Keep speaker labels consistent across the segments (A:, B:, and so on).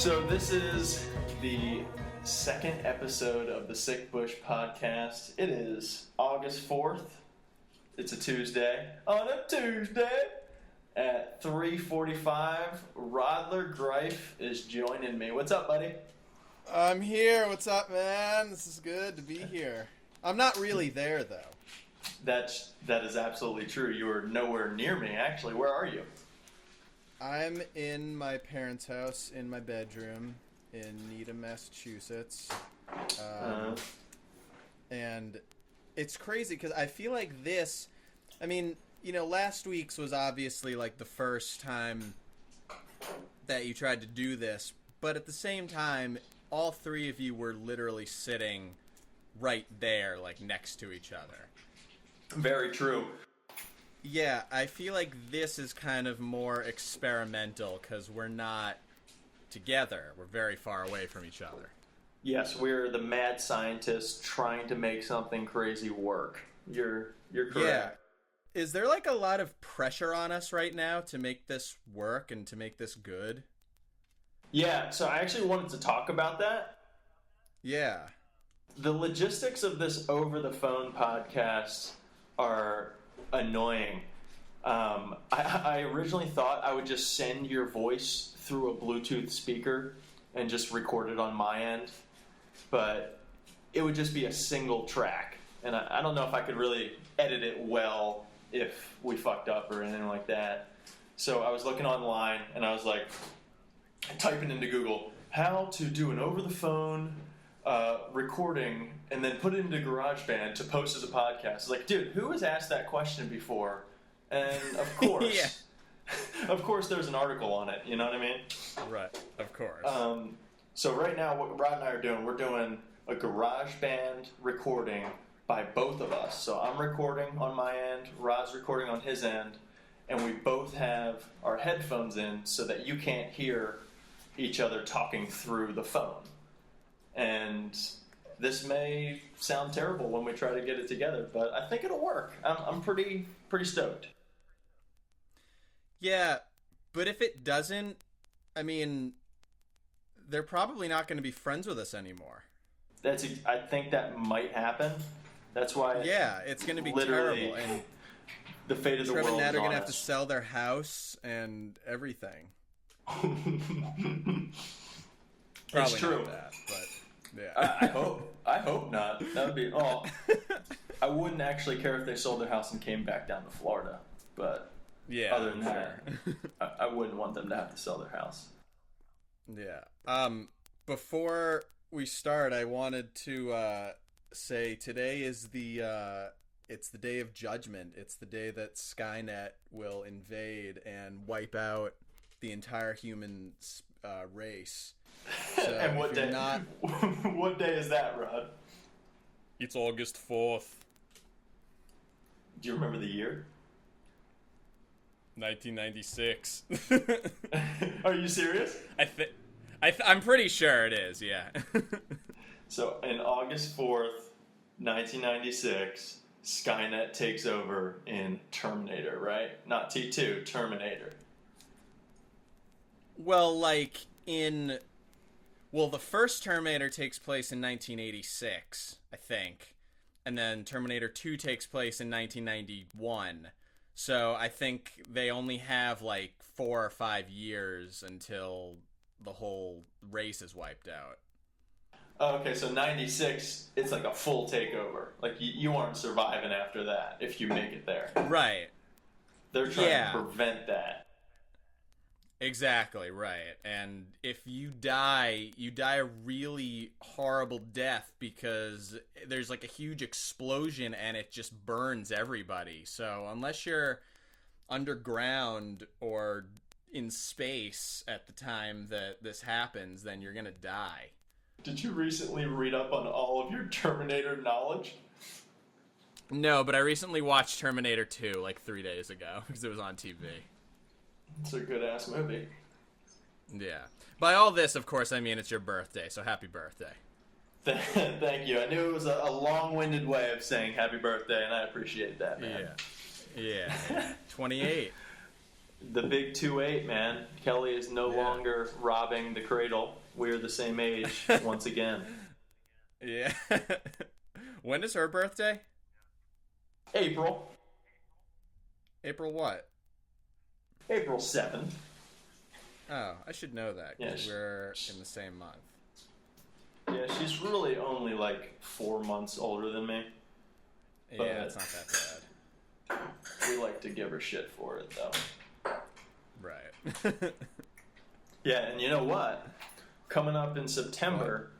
A: So this is the second episode of the Sick Bush podcast. It is August 4th. It's a Tuesday. On a Tuesday at 3:45, Rodler Greif is joining me. What's up, buddy?
B: I'm here. What's up, man? This is good to be here. I'm not really there, though.
A: That is absolutely true. You are nowhere near me, actually. Where are you?
B: I'm in my parents' house in my bedroom in Needham, Massachusetts. And it's crazy because I feel like this, I mean, you know, last week's was obviously like the first time that you tried to do this, but at the same time, all three of you were literally sitting right there, like next to each other.
A: Very true.
B: Yeah, I feel like this is kind of more experimental because we're not together. We're very far away from each other.
A: Yes, we're the mad scientists trying to make something crazy work. You're correct.
B: Yeah. Is there like a lot of pressure on us right now to make this work and to make this good?
A: Yeah, so I actually wanted to talk about that.
B: Yeah.
A: The logistics of this over-the-phone podcast are annoying. I originally thought I would just send your voice through a Bluetooth speaker and just record it on my end, but it would just be a single track, and I don't know if I could really edit it well if we fucked up or anything like that. So I was looking online, and I was like, typing into Google, how to do an over-the-phone recording and then put it into GarageBand to post as a podcast. It's like, dude, who has asked that question before? And of course,
B: Yeah.
A: Of course there's an article on it, you know what I mean?
B: Right, of course.
A: So right now what Rod and I are doing, we're doing a GarageBand recording by both of us. So I'm recording on my end, Rod's recording on his end, and we both have our headphones in so that you can't hear each other talking through the phone. And this may sound terrible when we try to get it together, but I think it'll work. I'm pretty stoked.
B: Yeah, but if it doesn't, I mean, they're probably not going to be friends with us anymore.
A: I think that might happen. That's why.
B: Yeah, it's going to be terrible. And
A: the fate of the world.
B: Trev and Nat
A: is
B: are going
A: on
B: to have to
A: us.
B: sell their house and everything.
A: It's true.
B: Not that, but yeah.
A: I hope not. That would be. Oh, I wouldn't actually care if they sold their house and came back down to Florida. But
B: yeah,
A: other than that, I wouldn't want them to have to sell their house.
B: Yeah. Before we start, I wanted to say today is it's the day of judgment. It's the day that Skynet will invade and wipe out the entire human race. So
A: And what day?
B: Not...
A: What day is that, Rod?
B: It's August 4th,
A: Do you remember the year?
B: 1996.
A: Are you serious?
B: I'm pretty sure it is. Yeah.
A: So, in August 4th, 1996, Skynet takes over in Terminator, right? Not T2, Terminator.
B: Well, the first Terminator takes place in 1986, I think. And then Terminator 2 takes place in 1991. So I think they only have like 4 or 5 years until the whole race is wiped out.
A: Okay, so 96, it's like a full takeover. Like, you aren't surviving after that if you make it there.
B: Right.
A: They're trying to prevent that.
B: Exactly, right. And if you die a really horrible death because there's like a huge explosion and it just burns everybody. So unless you're underground or in space at the time that this happens, then you're going to die.
A: Did you recently read up on all of your Terminator knowledge?
B: No, but I recently watched Terminator 2 like 3 days ago because it was on TV.
A: It's a good-ass movie.
B: Yeah. By all this, of course, I mean it's your birthday, so happy birthday.
A: Thank you. I knew it was a long-winded way of saying happy birthday, and I appreciate that, man.
B: Yeah. 28.
A: The big 2-8, man. Kelly is no longer robbing the cradle. We're the same age once again.
B: Yeah. When is her birthday?
A: April.
B: April what?
A: April 7th.
B: Oh, I should know that because we're in the same month.
A: Yeah, she's really only like 4 months older than me.
B: Yeah, it's not that bad.
A: We like to give her shit for it, though.
B: Right.
A: Yeah, and you know what? Coming up in September,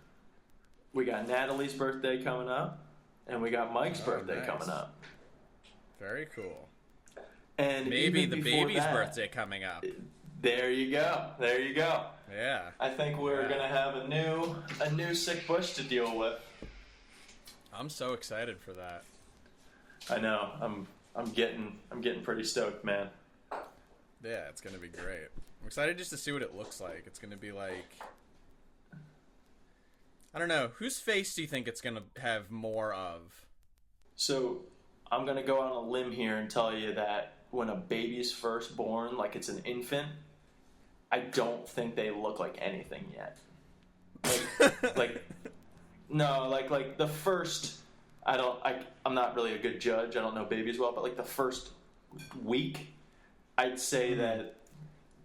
A: we got Natalie's birthday coming up, and we got Mike's birthday coming up.
B: Very cool.
A: And
B: maybe the baby's birthday coming up.
A: There you go. There you go.
B: Yeah.
A: I think we're gonna have a new sick bush to deal with.
B: I'm so excited for that.
A: I know. I'm getting pretty stoked, man.
B: Yeah, it's gonna be great. I'm excited just to see what it looks like. It's gonna be like, I don't know. Whose face do you think it's gonna have more of?
A: So I'm gonna go on a limb here and tell you that when a baby's first born, like it's an infant, I don't think they look like anything yet. Like the first. I'm not really a good judge. I don't know babies well, but like the first week, I'd say that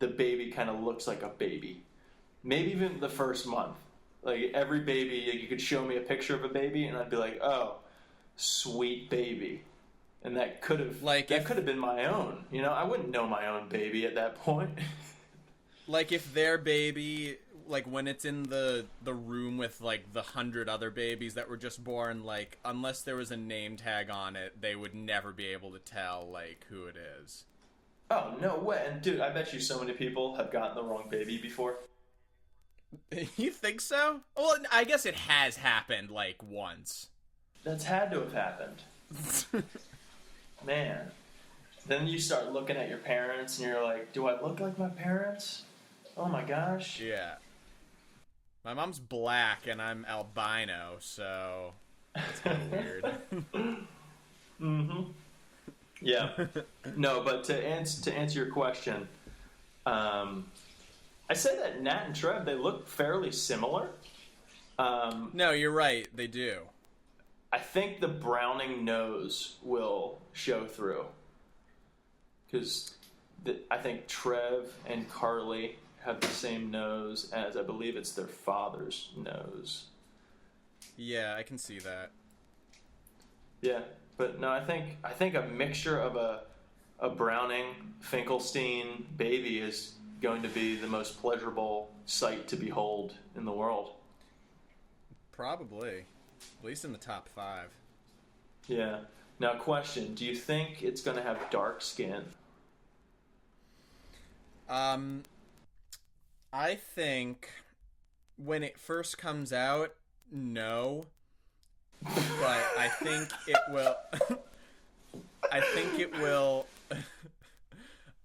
A: the baby kind of looks like a baby. Maybe even the first month. Like every baby, you could show me a picture of a baby, and I'd be like, "Oh, sweet baby." And that could have been my own. You know, I wouldn't know my own baby at that point.
B: Like if their baby, like when it's in the room with like the 100 other babies that were just born, like unless there was a name tag on it, they would never be able to tell like who it is.
A: Oh, no way. And dude, I bet you so many people have gotten the wrong baby before.
B: You think so? Well, I guess it has happened like once.
A: That's had to have happened. Man. Then you start looking at your parents and you're like, do I look like my parents? Oh my gosh.
B: Yeah. My mom's black and I'm albino, so it's kind of weird.
A: Mm-hmm. Yeah. No, but to answer your question, I said that Nat and Trev, they look fairly similar.
B: No, you're right. They do.
A: I think the browning nose will show through. Because I think Trev and Carly have the same nose as I believe it's their father's nose.
B: Yeah, I can see that.
A: Yeah, but no, I think a mixture of a Browning Finkelstein baby is going to be the most pleasurable sight to behold in the world.
B: Probably. At least in the top 5.
A: Yeah. Now, question, do you think it's going to have dark skin?
B: I think when it first comes out, no. But I think it will...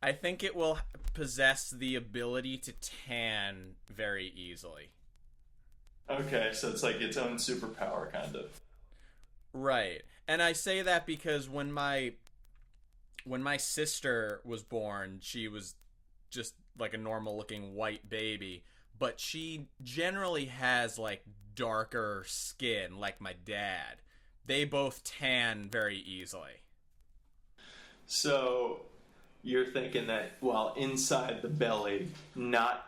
B: I think it will possess the ability to tan very easily.
A: Okay, so it's like its own superpower, kind of.
B: Right. And I say that because when my sister was born, she was just like a normal looking white baby, but she generally has like darker skin like my dad. They both tan very easily. So
A: you're thinking that while inside the belly, not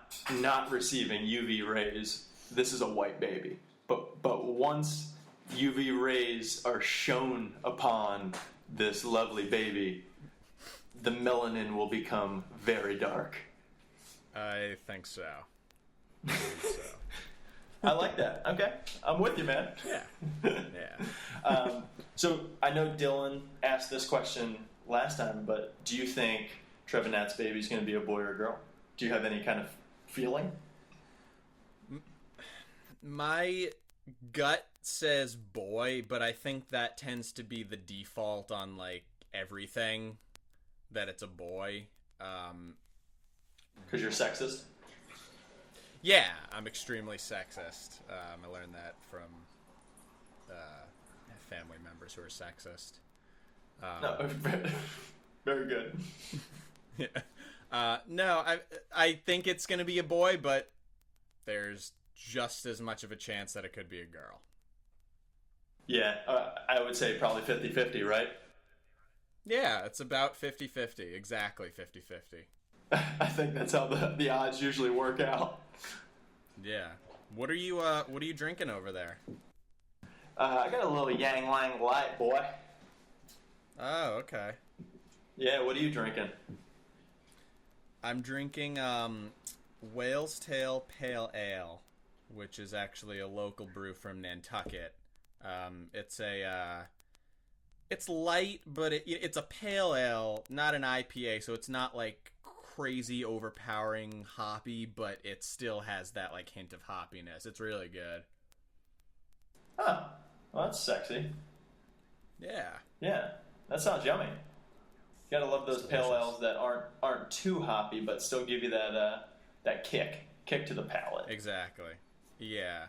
A: receiving UV rays, this is a white baby. But once UV rays are shone upon this lovely baby, the melanin will become very dark.
B: I think so.
A: I like that. Okay. I'm with you, man.
B: Yeah. Yeah.
A: So I know Dylan asked this question last time, but do you think Trev and Nat's baby is going to be a boy or a girl? Do you have any kind of feeling?
B: My gut says boy, but I think that tends to be the default on like everything, that it's a boy.
A: Because you're sexist?
B: Yeah, I'm extremely sexist. I learned that from family members who are sexist.
A: No, very good.
B: Yeah. No, I think it's gonna be a boy, but there's just as much of a chance that it could be a girl.
A: Yeah, I would say probably 50-50, right?
B: Yeah, it's about 50-50. Exactly 50-50.
A: I think that's how the odds usually work out.
B: Yeah. What are you drinking over there?
A: I got a little Yang Lang Light, boy.
B: Oh, okay.
A: Yeah, what are you drinking?
B: I'm drinking Whale's Tail Pale Ale, which is actually a local brew from Nantucket. It's light, but it's a pale ale, not an IPA, so it's not like crazy overpowering hoppy, but it still has that like hint of hoppiness. It's really good.
A: Huh. Well, that's sexy.
B: Yeah.
A: Yeah, that sounds yummy. You gotta love those pale ales that aren't too hoppy, but still give you that kick to the palate.
B: Exactly. Yeah.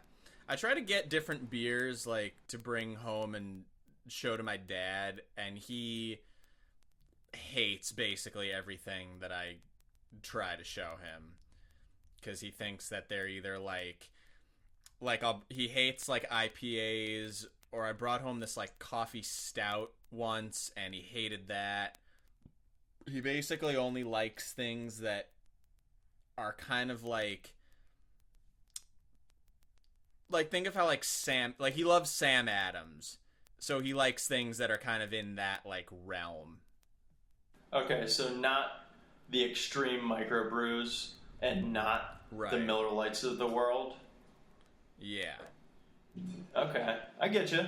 B: I try to get different beers like to bring home and show to my dad, and he hates basically everything that I try to show him because he thinks that they're either he hates like IPAs, or I brought home this like coffee stout once and he hated that. He basically only likes things that are kind of like think of how like he loves Sam Adams, so he likes things that are kind of in that like realm.
A: Okay, so not the extreme microbrews and not the Miller Lights of the world.
B: Yeah.
A: Okay, I get you.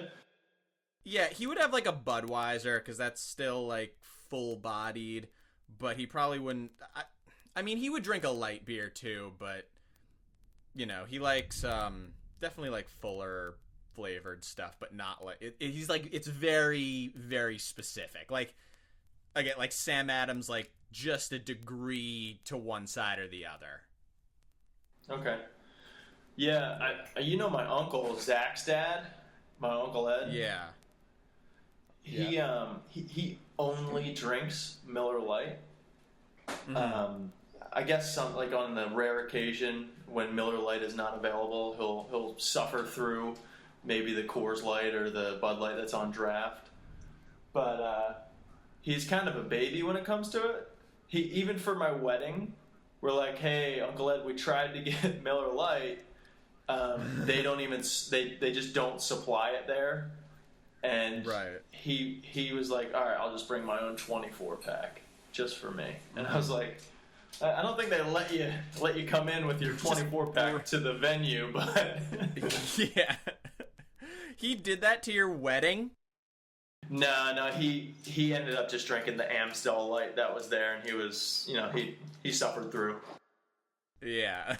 B: Yeah, he would have like a Budweiser because that's still like full-bodied, but he probably wouldn't. I mean, he would drink a light beer too, but he likes definitely like fuller flavored stuff, but not like he's like it's very very specific. Like again, like Sam Adams, like just a degree to one side or the other.
A: Okay. Yeah, my uncle Zach's dad, my uncle Ed.
B: Yeah.
A: He only drinks Miller Lite.
B: Mm-hmm.
A: I guess some like on the rare occasion when Miller Lite is not available, he'll suffer through maybe the Coors Light or the Bud Light that's on draft. But he's kind of a baby when it comes to it. Even for my wedding, we're like, hey, Uncle Ed, we tried to get Miller Lite. They don't even they just don't supply it there. And he was like, all right, I'll just bring my own 24 pack just for me. And I was like, I don't think they let you come in with your 24 pack to the venue, but
B: yeah. He did that to your wedding?
A: No, he ended up just drinking the Amstel Light that was there, and he was, he suffered through.
B: Yeah.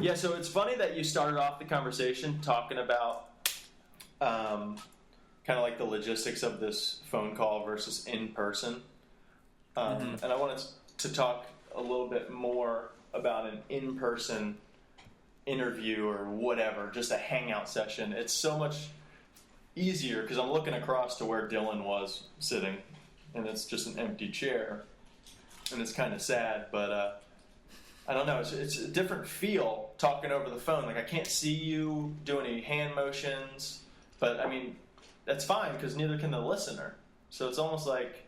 A: Yeah, so it's funny that you started off the conversation talking about kind of like the logistics of this phone call versus in person. And I wanted to talk a little bit more about an in-person interview or whatever, just a hangout session. It's so much easier because I'm looking across to where Dylan was sitting, and it's just an empty chair, and it's kind of sad, but I don't know, it's a different feel talking over the phone. Like, I can't see you do any hand motions, but I mean, that's fine because neither can the listener. So it's almost like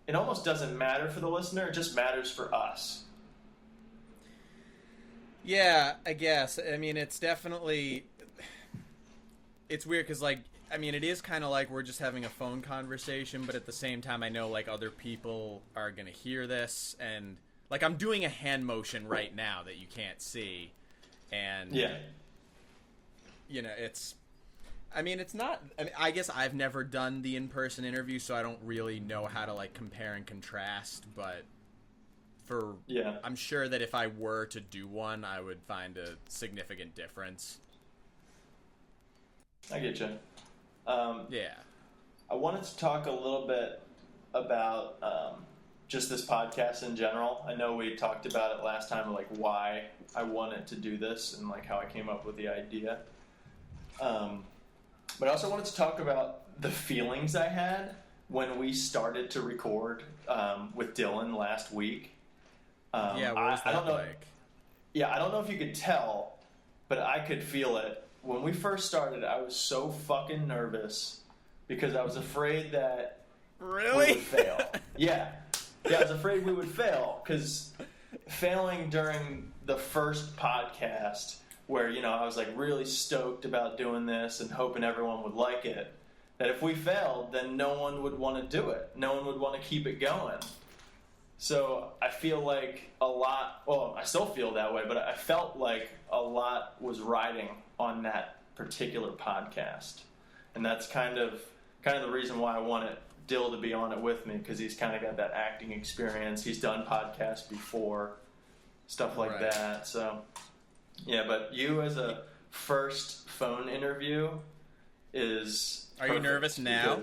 A: it almost doesn't matter for the listener, it just matters for us.
B: Yeah, I guess. I mean, it's definitely, it's weird because, like, I mean, it is kind of like we're just having a phone conversation, but at the same time, I know, like, other people are going to hear this, and, like, I'm doing a hand motion right now that you can't see, and,
A: yeah,
B: it's, I mean, it's not, I guess I've never done the in-person interview, so I don't really know how to, like, compare and contrast, but I'm sure that if I were to do one, I would find a significant difference.
A: I get you.
B: Yeah.
A: I wanted to talk a little bit about just this podcast in general. I know we talked about it last time, like why I wanted to do this and like how I came up with the idea. But I also wanted to talk about the feelings I had when we started to record with Dylan last week.
B: Yeah, what was that
A: I don't know,
B: like?
A: Yeah, I don't know if you could tell, but I could feel it. When we first started, I was so fucking nervous because I was afraid that
B: Really?
A: we would fail. Yeah, I was afraid we would fail because failing during the first podcast where, I was like really stoked about doing this and hoping everyone would like it, that if we failed, then no one would want to do it. No one would want to keep it going. So I feel like I still feel that way, but I felt like a lot was riding on that particular podcast. And that's kind of the reason why I wanted Dill to be on it with me, because he's kind of got that acting experience. He's done podcasts before, stuff like that. So, yeah, but you as a first phone interview is
B: Are you nervous now?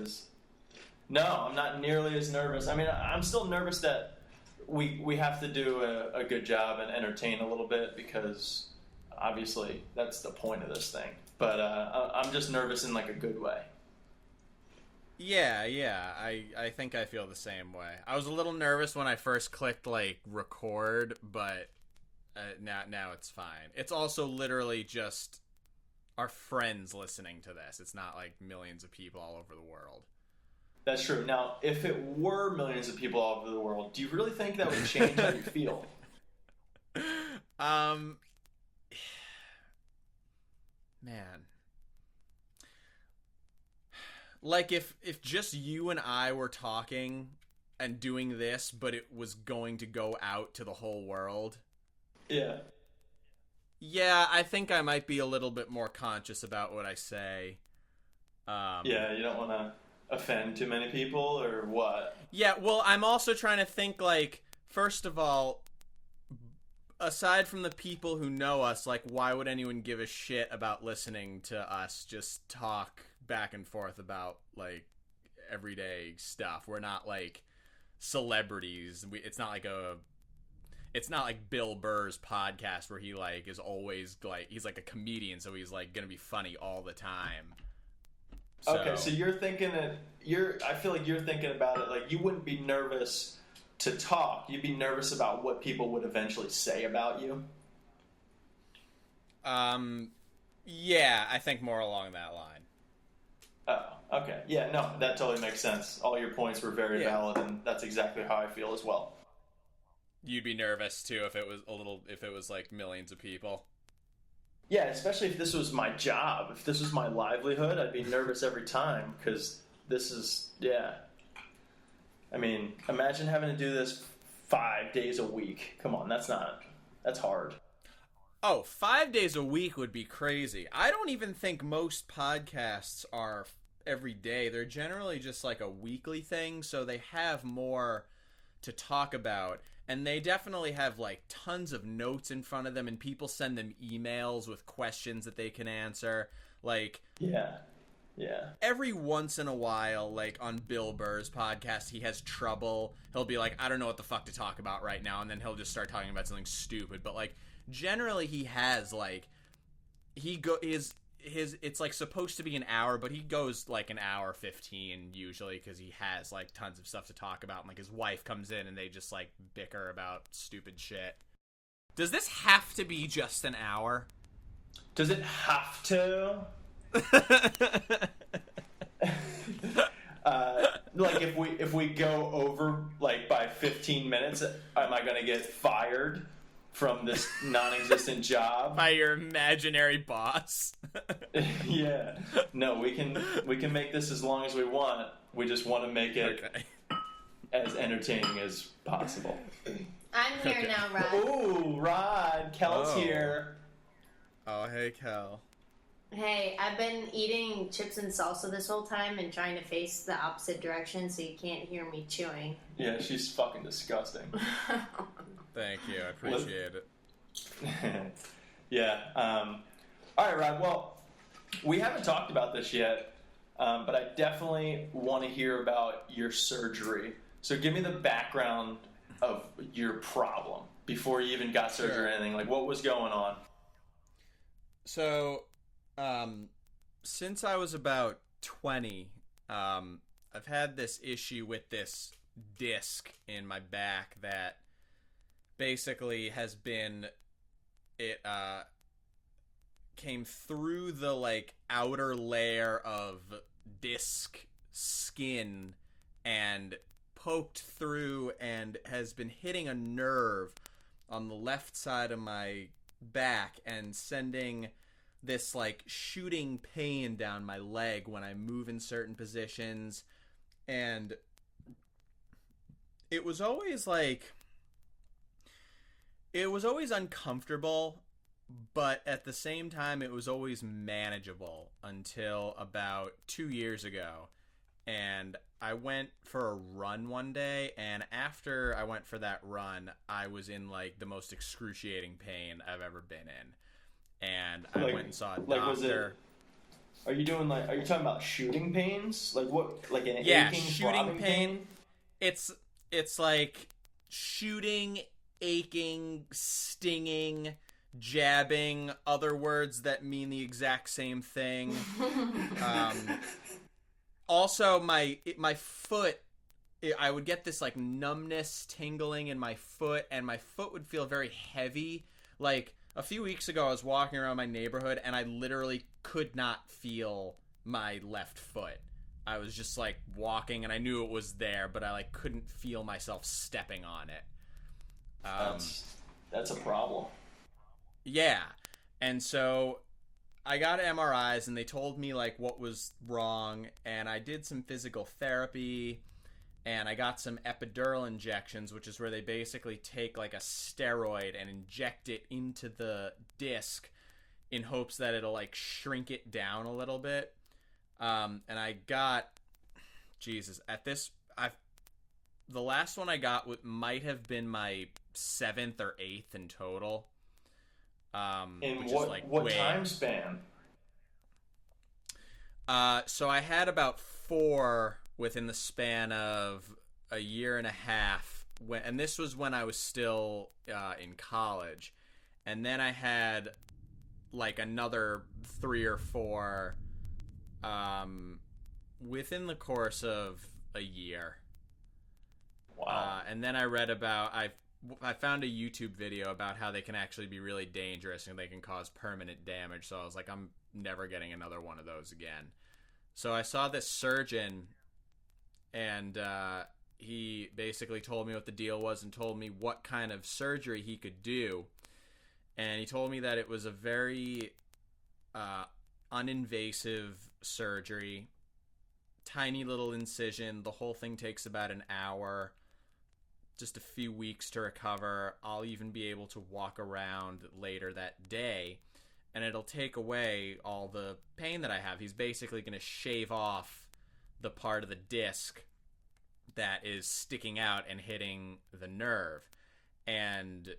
A: No, I'm not nearly as nervous. I mean, I'm still nervous that we have to do a good job and entertain a little bit, because obviously that's the point of this thing. But I'm just nervous in like a good way.
B: Yeah, I think I feel the same way. I was a little nervous when I first clicked like record, but now it's fine. It's also literally just our friends listening to this. It's not like millions of people all over the world.
A: That's true. Now, if it were millions of people all over the world, do you really think that would change how you feel?
B: Man. Like if just you and I were talking and doing this, but it was going to go out to the whole world.
A: Yeah.
B: Yeah, I think I might be a little bit more conscious about what I say.
A: Yeah, you don't want to offend too many people, or what?
B: Yeah, well, I'm also trying to think, like, first of all, aside from the people who know us, like, why would anyone give a shit about listening to us just talk back and forth about, like, everyday stuff? We're not, like, celebrities. It's not like Bill Burr's podcast where he, like, is always, like, he's like a comedian, so he's, like, gonna be funny all the time.
A: Okay, so you're thinking that I feel like you're thinking about it like you wouldn't be nervous to talk. You'd be nervous about what people would eventually say about you.
B: Yeah, I think more along that line.
A: Oh, okay. Yeah, no, that totally makes sense. All your points were very valid, and that's exactly how I feel as well.
B: You'd be nervous too if it was like millions of people.
A: Yeah, especially if this was my job. If this was my livelihood, I'd be nervous every time, because this is, I mean, imagine having to do this 5 days a week. Come on, that's hard.
B: Oh, 5 days a week would be crazy. I don't even think most podcasts are every day. They're generally just like a weekly thing, so they have more to talk about. And they definitely have, like, tons of notes in front of them, and people send them emails with questions that they can answer. Like,
A: yeah.
B: Every once in a while, like, on Bill Burr's podcast, he has trouble. He'll be like, I don't know what the fuck to talk about right now, and then he'll just start talking about something stupid. But, like, generally he has, like, it's like supposed to be an hour, but he goes like an hour 15 usually, because he has like tons of stuff to talk about, and like his wife comes in and they just like bicker about stupid shit. Does this have to be just an hour?
A: Does it have to? Like if we go over like by 15 minutes, am I gonna get fired from this non-existent job
B: by your imaginary boss?
A: Yeah, no, we can make this as long as we want. We just want to make it as entertaining as possible.
C: I'm here now, Rod.
A: Ooh, Rod, Kel's here.
B: Oh, hey, Kel.
C: Hey, I've been eating chips and salsa this whole time and trying to face the opposite direction so you can't hear me chewing.
A: Yeah, she's fucking disgusting.
B: Thank you, I appreciate it.
A: Yeah. All right, Rod. Well, we haven't talked about this yet, but I definitely want to hear about your surgery. So give me the background of your problem before you even got surgery or anything. Like, what was going on?
B: So, since I was about 20, I've had this issue with this disc in my back that basically has been it came through the like outer layer of disc skin and poked through and has been hitting a nerve on the left side of my back and sending this like shooting pain down my leg when I move in certain positions. And it was always uncomfortable, but at the same time it was always manageable until about 2 years ago. And I went for a run one day, and after I went for that run, I was in like the most excruciating pain I've ever been in. And I went and saw a doctor.
A: Are you talking about shooting pains? Like what? Like an aching,
B: shooting
A: pain?
B: It's like shooting, aching, stinging, jabbing, other words that mean the exact same thing. Also, my foot, I would get this like numbness, tingling in my foot, and my foot would feel very heavy. Like a few weeks ago, I was walking around my neighborhood, and I literally could not feel my left foot. I was just like walking, and I knew it was there, but I like couldn't feel myself stepping on it.
A: That's a problem.
B: Yeah, and so I got MRIs, and they told me like what was wrong, and I did some physical therapy, and I got some epidural injections, which is where they basically take like a steroid and inject it into the disc in hopes that it'll like shrink it down a little bit. And I got, the last one I got might have been my 7th or 8th in total.
A: In what time span?
B: So I had about 4 within the span of a year and a half, and this was when I was still in college, and then I had like another 3 or 4 within the course of a year.
A: Wow.
B: And then I read about I found a YouTube video about how they can actually be really dangerous and they can cause permanent damage. So I was like, I'm never getting another one of those again. So I saw this surgeon, and he basically told me what the deal was and told me what kind of surgery he could do. And he told me that it was a very uninvasive surgery, tiny little incision. The whole thing takes about an hour. Just a few weeks to recover. I'll even be able to walk around later that day, and it'll take away all the pain that I have. He's basically going to shave off the part of the disc that is sticking out and hitting the nerve. And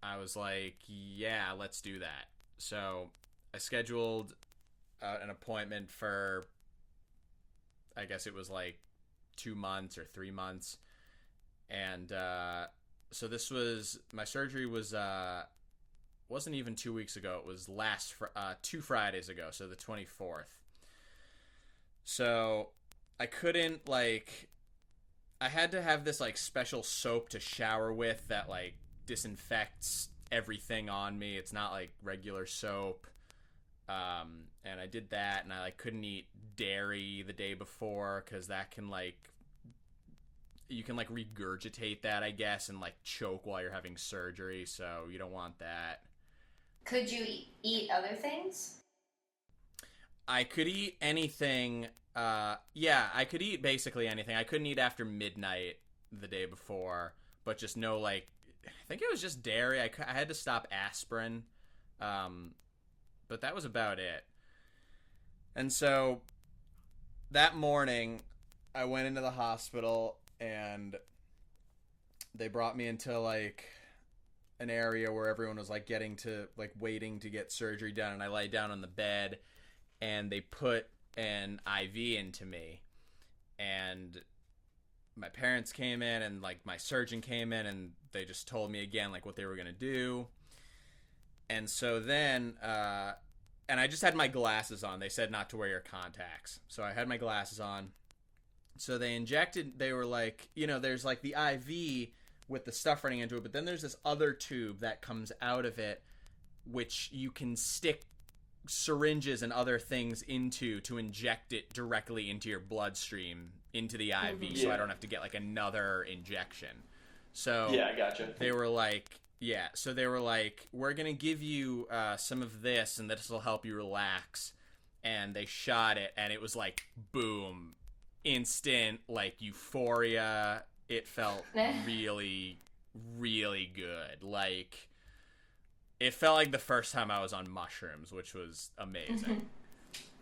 B: I was like, yeah, let's do that. So I scheduled an appointment for, I guess it was like 2 months or 3 months. And so my surgery was wasn't even 2 weeks ago. It was 2 Fridays ago, so the 24th. So I couldn't I had to have this like special soap to shower with that like disinfects everything on me. It's not like regular soap. And I did that, and I like couldn't eat dairy the day before because that can you can like regurgitate that, I guess, and like choke while you're having surgery, so you don't want that.
C: Could you eat other things?
B: I could eat anything. Yeah, I could eat basically anything. I couldn't eat after midnight the day before, but just no I think it was just dairy. I had to stop aspirin, but that was about it. And so that morning, I went into the hospital, and they brought me into like an area where everyone was like waiting to get surgery done, and I lay down on the bed, and they put an IV into me, and my parents came in, and like my surgeon came in, and they just told me again like what they were gonna do. And so then and I just had my glasses on. They said not to wear your contacts, so I had my glasses on. So they were like, there's like the IV with the stuff running into it, but then there's this other tube that comes out of it, which you can stick syringes and other things into to inject it directly into your bloodstream, into the IV, so I don't have to get like another injection. So
A: yeah, I gotcha.
B: They were like, we're gonna give you some of this, and this will help you relax. And they shot it, and it was like, boom, instant, like, euphoria. It felt really, really good. Like, it felt like the first time I was on mushrooms, which was amazing.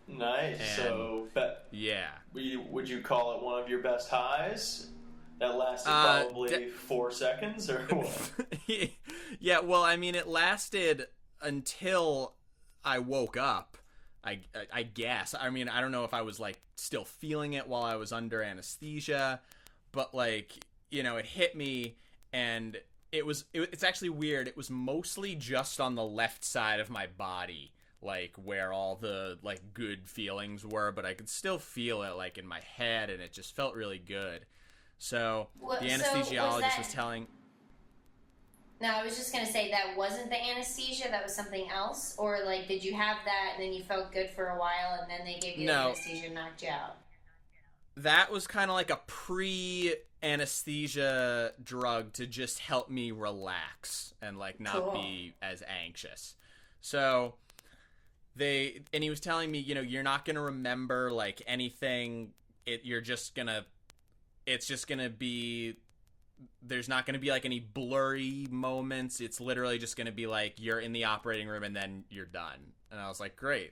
A: Nice.
B: And, yeah.
A: Would you call it one of your best highs? That lasted probably 4 seconds, or what?
B: Yeah, well, I mean, it lasted until I woke up, I guess. I mean, I don't know if I was, like, still feeling it while I was under anesthesia, but, like, it hit me, and it's actually weird. It was mostly just on the left side of my body, like, where all the, like, good feelings were, but I could still feel it, like, in my head, and it just felt really good. So, the anesthesiologist was telling...
C: No, I was just going to say that wasn't the anesthesia, that was something else? Or, like, did you have that and then you felt good for a while and then they gave you the anesthesia and knocked you out?
B: That was kind of like a pre-anesthesia drug to just help me relax and, like, not be as anxious. So, and he was telling me, you're not going to remember, like, anything. It's just going to be... There's not going to be, like, any blurry moments. It's literally just going to be, like, you're in the operating room and then you're done. And I was like, great.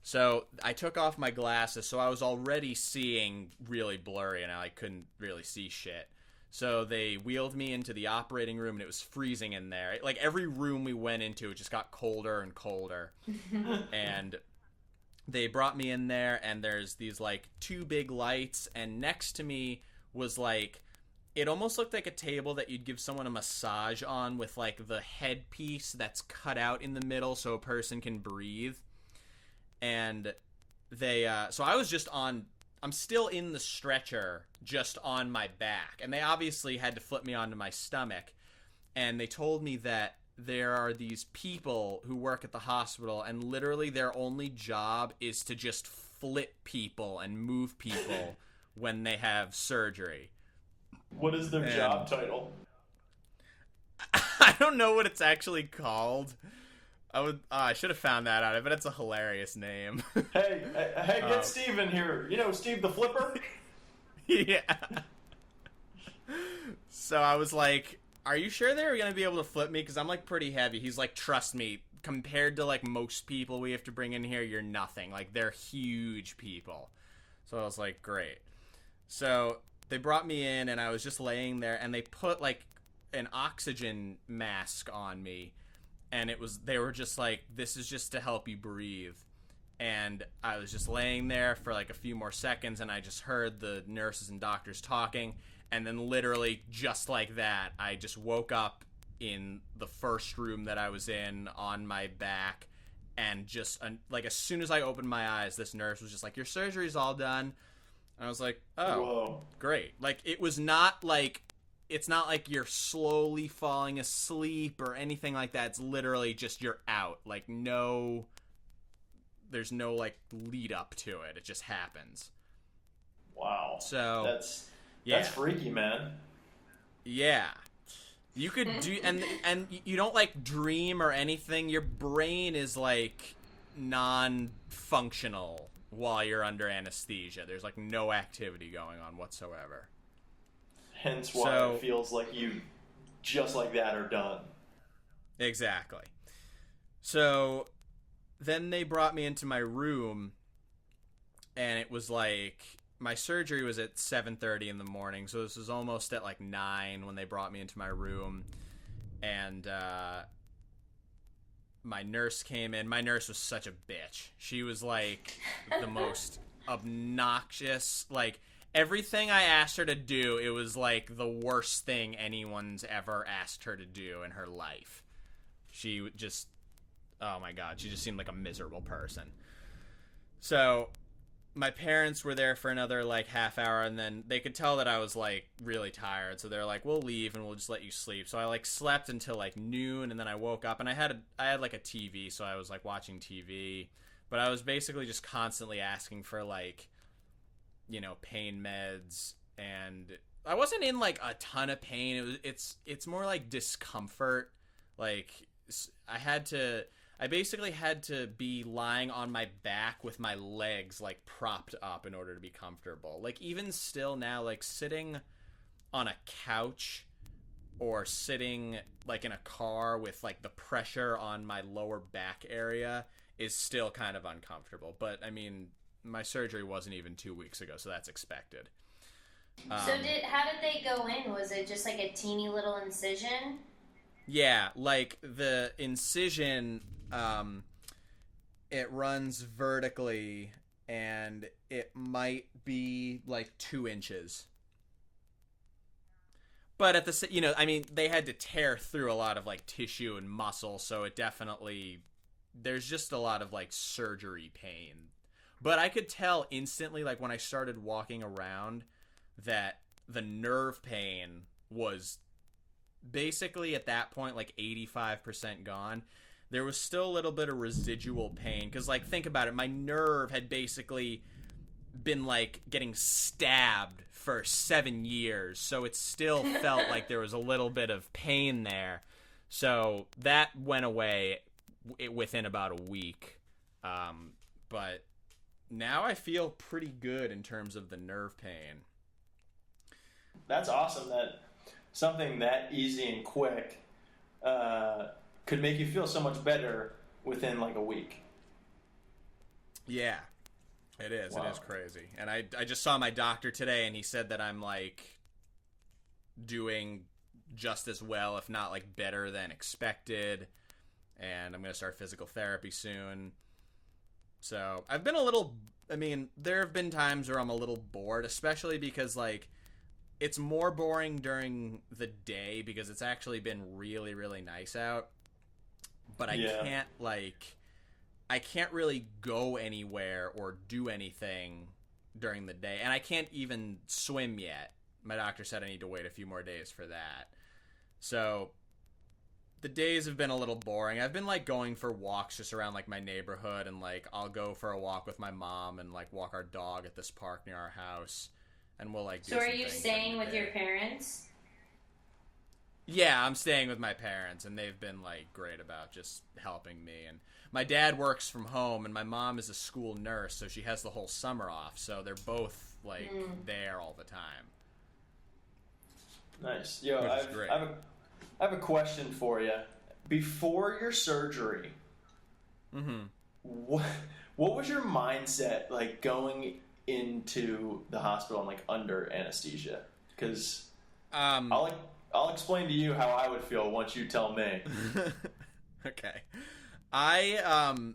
B: So I took off my glasses, so I was already seeing really blurry, and I couldn't really see shit. So they wheeled me into the operating room, and it was freezing in there. Like, every room we went into, it just got colder and colder. And they brought me in there, and there's these, like, 2 big lights, and next to me was, like... It almost looked like a table that you'd give someone a massage on with, like, the headpiece that's cut out in the middle so a person can breathe. And so I was just I'm still in the stretcher, just on my back. And they obviously had to flip me onto my stomach. And they told me that there are these people who work at the hospital, and literally their only job is to just flip people and move people when they have surgery.
A: What is their job title?
B: I don't know what it's actually called. I should have found that out. I bet it's a hilarious name.
A: Hey, get Steve in here. Steve the Flipper?
B: Yeah. So I was like, are you sure they were going to be able to flip me? Because I'm, like, pretty heavy. He's like, trust me, compared to, like, most people we have to bring in here, you're nothing. Like, they're huge people. So I was like, great. So... They brought me in, and I was just laying there, and they put, like, an oxygen mask on me, and they were just like, this is just to help you breathe. And I was just laying there for, like, a few more seconds, and I just heard the nurses and doctors talking, and then literally just like that, I just woke up in the first room that I was in on my back, and just, like, as soon as I opened my eyes, this nurse was just like, your surgery's all done. And I was like, oh, whoa. Great. Like, it's not like you're slowly falling asleep or anything like that. It's literally just you're out. Like, there's no, like, lead up to it. It just happens.
A: Wow.
B: So,
A: that's freaky, man.
B: Yeah. You could do, and you don't, like, dream or anything. Your brain is, like, non-functional while you're under anesthesia. There's, like, no activity going on whatsoever.
A: Hence why it feels like you, just like that, are done.
B: Exactly. So then they brought me into my room, and it was like, my surgery was at 7:30 in the morning, so this was almost at, like, 9 when they brought me into my room. And my nurse came in. My nurse was such a bitch. She was, like, the most obnoxious. Like, everything I asked her to do, it was, like, the worst thing anyone's ever asked her to do in her life. She just... Oh, my God. She just seemed like a miserable person. So, my parents were there for another like half hour, and then they could tell that I was like really tired, so they're like, we'll leave and we'll just let you sleep. So I like slept until like noon, and then I woke up, and I had like a TV, so I was like watching TV, but I was basically just constantly asking for like, you know, pain meds, and I wasn't in like a ton of pain. It's more like discomfort. Like I basically had to be lying on my back with my legs like propped up in order to be comfortable. Like even still now, like sitting on a couch or sitting like in a car with like the pressure on my lower back area is still kind of uncomfortable. But I mean, my surgery wasn't even 2 weeks ago, so that's expected.
C: How did they go in? Was it just like a teeny little incision?
B: Yeah, like the incision, it runs vertically, and it might be like 2 inches. But at the, you know, I mean, they had to tear through a lot of like tissue and muscle, so it definitely, there's just a lot of like surgery pain. But I could tell instantly, like when I started walking around, that the nerve pain was basically at that point like 85% gone. There was still a little bit of residual pain, because like think about it, my nerve had basically been like getting stabbed for 7 years, so it still felt like there was a little bit of pain there. So that went away within about a week. But now I feel pretty good in terms of the nerve pain.
A: That's awesome that something that easy and quick could make you feel so much better within like a week.
B: Yeah, it is.
A: Wow.
B: It is crazy. And I just saw my doctor today, and he said that I'm like doing just as well, if not like better than expected. And I'm going to start physical therapy soon. So I've been there have been times where I'm a little bored, especially because like it's more boring during the day because it's actually been really, really nice out. But I can't really go anywhere or do anything during the day. And I can't even swim yet. My doctor said I need to wait a few more days for that. So the days have been a little boring. I've been like going for walks just around like my neighborhood, and like I'll go for a walk with my mom and like walk our dog at this park near our house, and we'll like do
C: So are
B: some
C: you
B: things
C: staying
B: during the
C: with
B: day.
C: your parents?
B: Yeah, I'm staying with my parents, and they've been like great about just helping me. And my dad works from home, and my mom is a school nurse, so she has the whole summer off, so they're both like there all the time.
A: Nice. Yo,
B: Which is great.
A: I have a question for you. Before your surgery, what was your mindset like going into the hospital and like under anesthesia? Because I'll explain to you how I would feel once you tell me.
B: Okay. I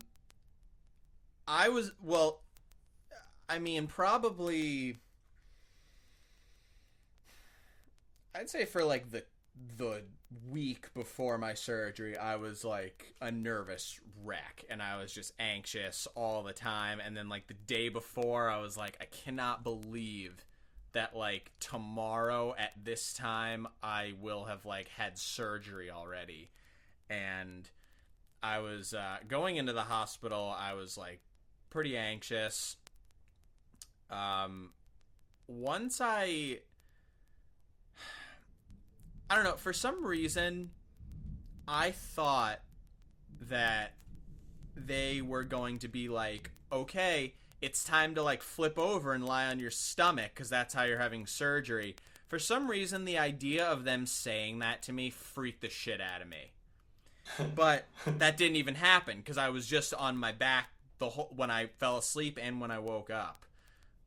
B: was, well, I mean, probably I'd say for like the week before my surgery, I was like a nervous wreck, and I was just anxious all the time. And then like the day before, I was like, I cannot believe that like tomorrow at this time I will have like had surgery already. And I was going into the hospital, I was like pretty anxious. Once I don't know, for some reason, I thought that they were going to be like, okay, it's time to like flip over and lie on your stomach because that's how you're having surgery. For some reason, the idea of them saying that to me freaked the shit out of me. But that didn't even happen because I was just on my back when I fell asleep and when I woke up.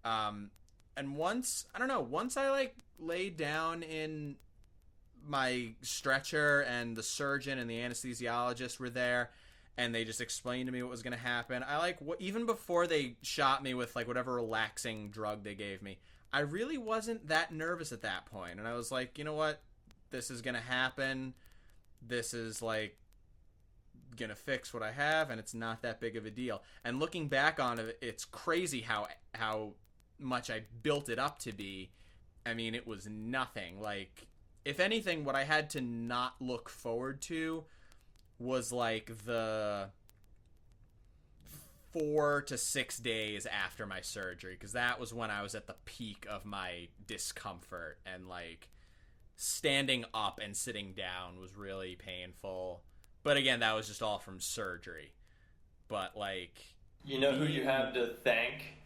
B: And once I like laid down in my stretcher and the surgeon and the anesthesiologist were there and they just explained to me what was going to happen, I like even before they shot me with like whatever relaxing drug they gave me, I really wasn't that nervous at that point. And I was like, you know what, this is going to happen, this is like gonna fix what I have, and it's not that big of a deal. And looking back on it, it's crazy how much I built it up to be. I mean, it was nothing. Like, if anything, what I had to not look forward to was like the 4 to 6 days after my surgery, because that was when I was at the peak of my discomfort, and like standing up and sitting down was really painful. But again, that was just all from surgery. But like,
A: you know who you have to thank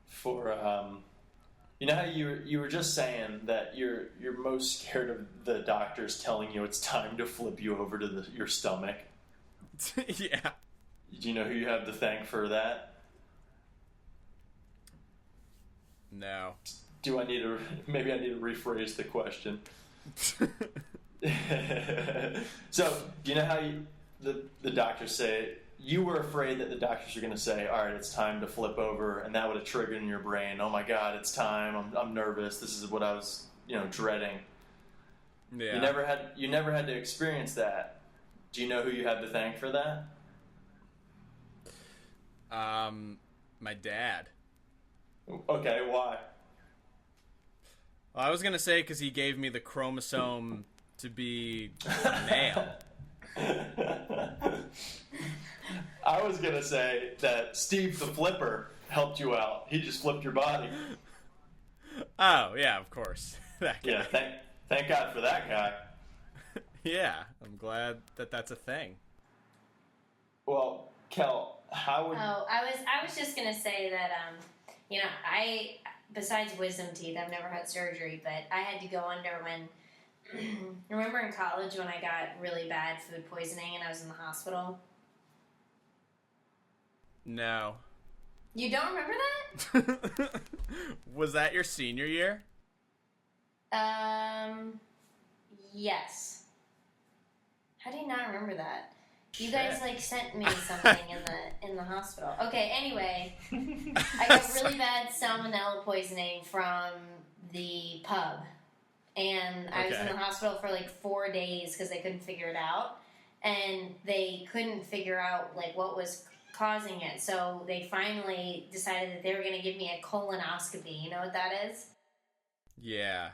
A: for you know how you were just saying that you're most scared of the doctors telling you it's time to flip you over to your stomach.
B: Yeah.
A: Do you know who you have to thank for that?
B: No.
A: Do I need to? Maybe I need to rephrase the question. So, you know how the doctors say, you were afraid that the doctors were going to say, all right, it's time to flip over, and that would have triggered in your brain, oh my God, it's time, I'm nervous, this is what I was, dreading.
B: Yeah.
A: You never had to experience that. Do you know who you have to thank for that?
B: My dad.
A: Okay, why?
B: Well, I was gonna say because he gave me the chromosome to be male.
A: I was gonna say that Steve the Flipper helped you out. He just flipped your body.
B: Oh yeah, of course. That guy.
A: Yeah, thank God for that guy.
B: Yeah, I'm glad that that's a thing.
A: Well, Kel, how would...
C: Oh, I was just gonna say that I, besides wisdom teeth, I've never had surgery, but I had to go under when remember in college when I got really bad food poisoning and I was in the hospital?
B: No.
C: You don't remember that?
B: Was that your senior year?
C: Yes. How do you not remember that? You
B: Shit.
C: guys sent me something in the hospital. Okay, anyway, I got really bad salmonella poisoning from the pub, and I was in the hospital for 4 days because they couldn't figure it out, and they couldn't figure out what was causing it. So they finally decided that they were going to give me a colonoscopy. You know what that is?
B: Yeah.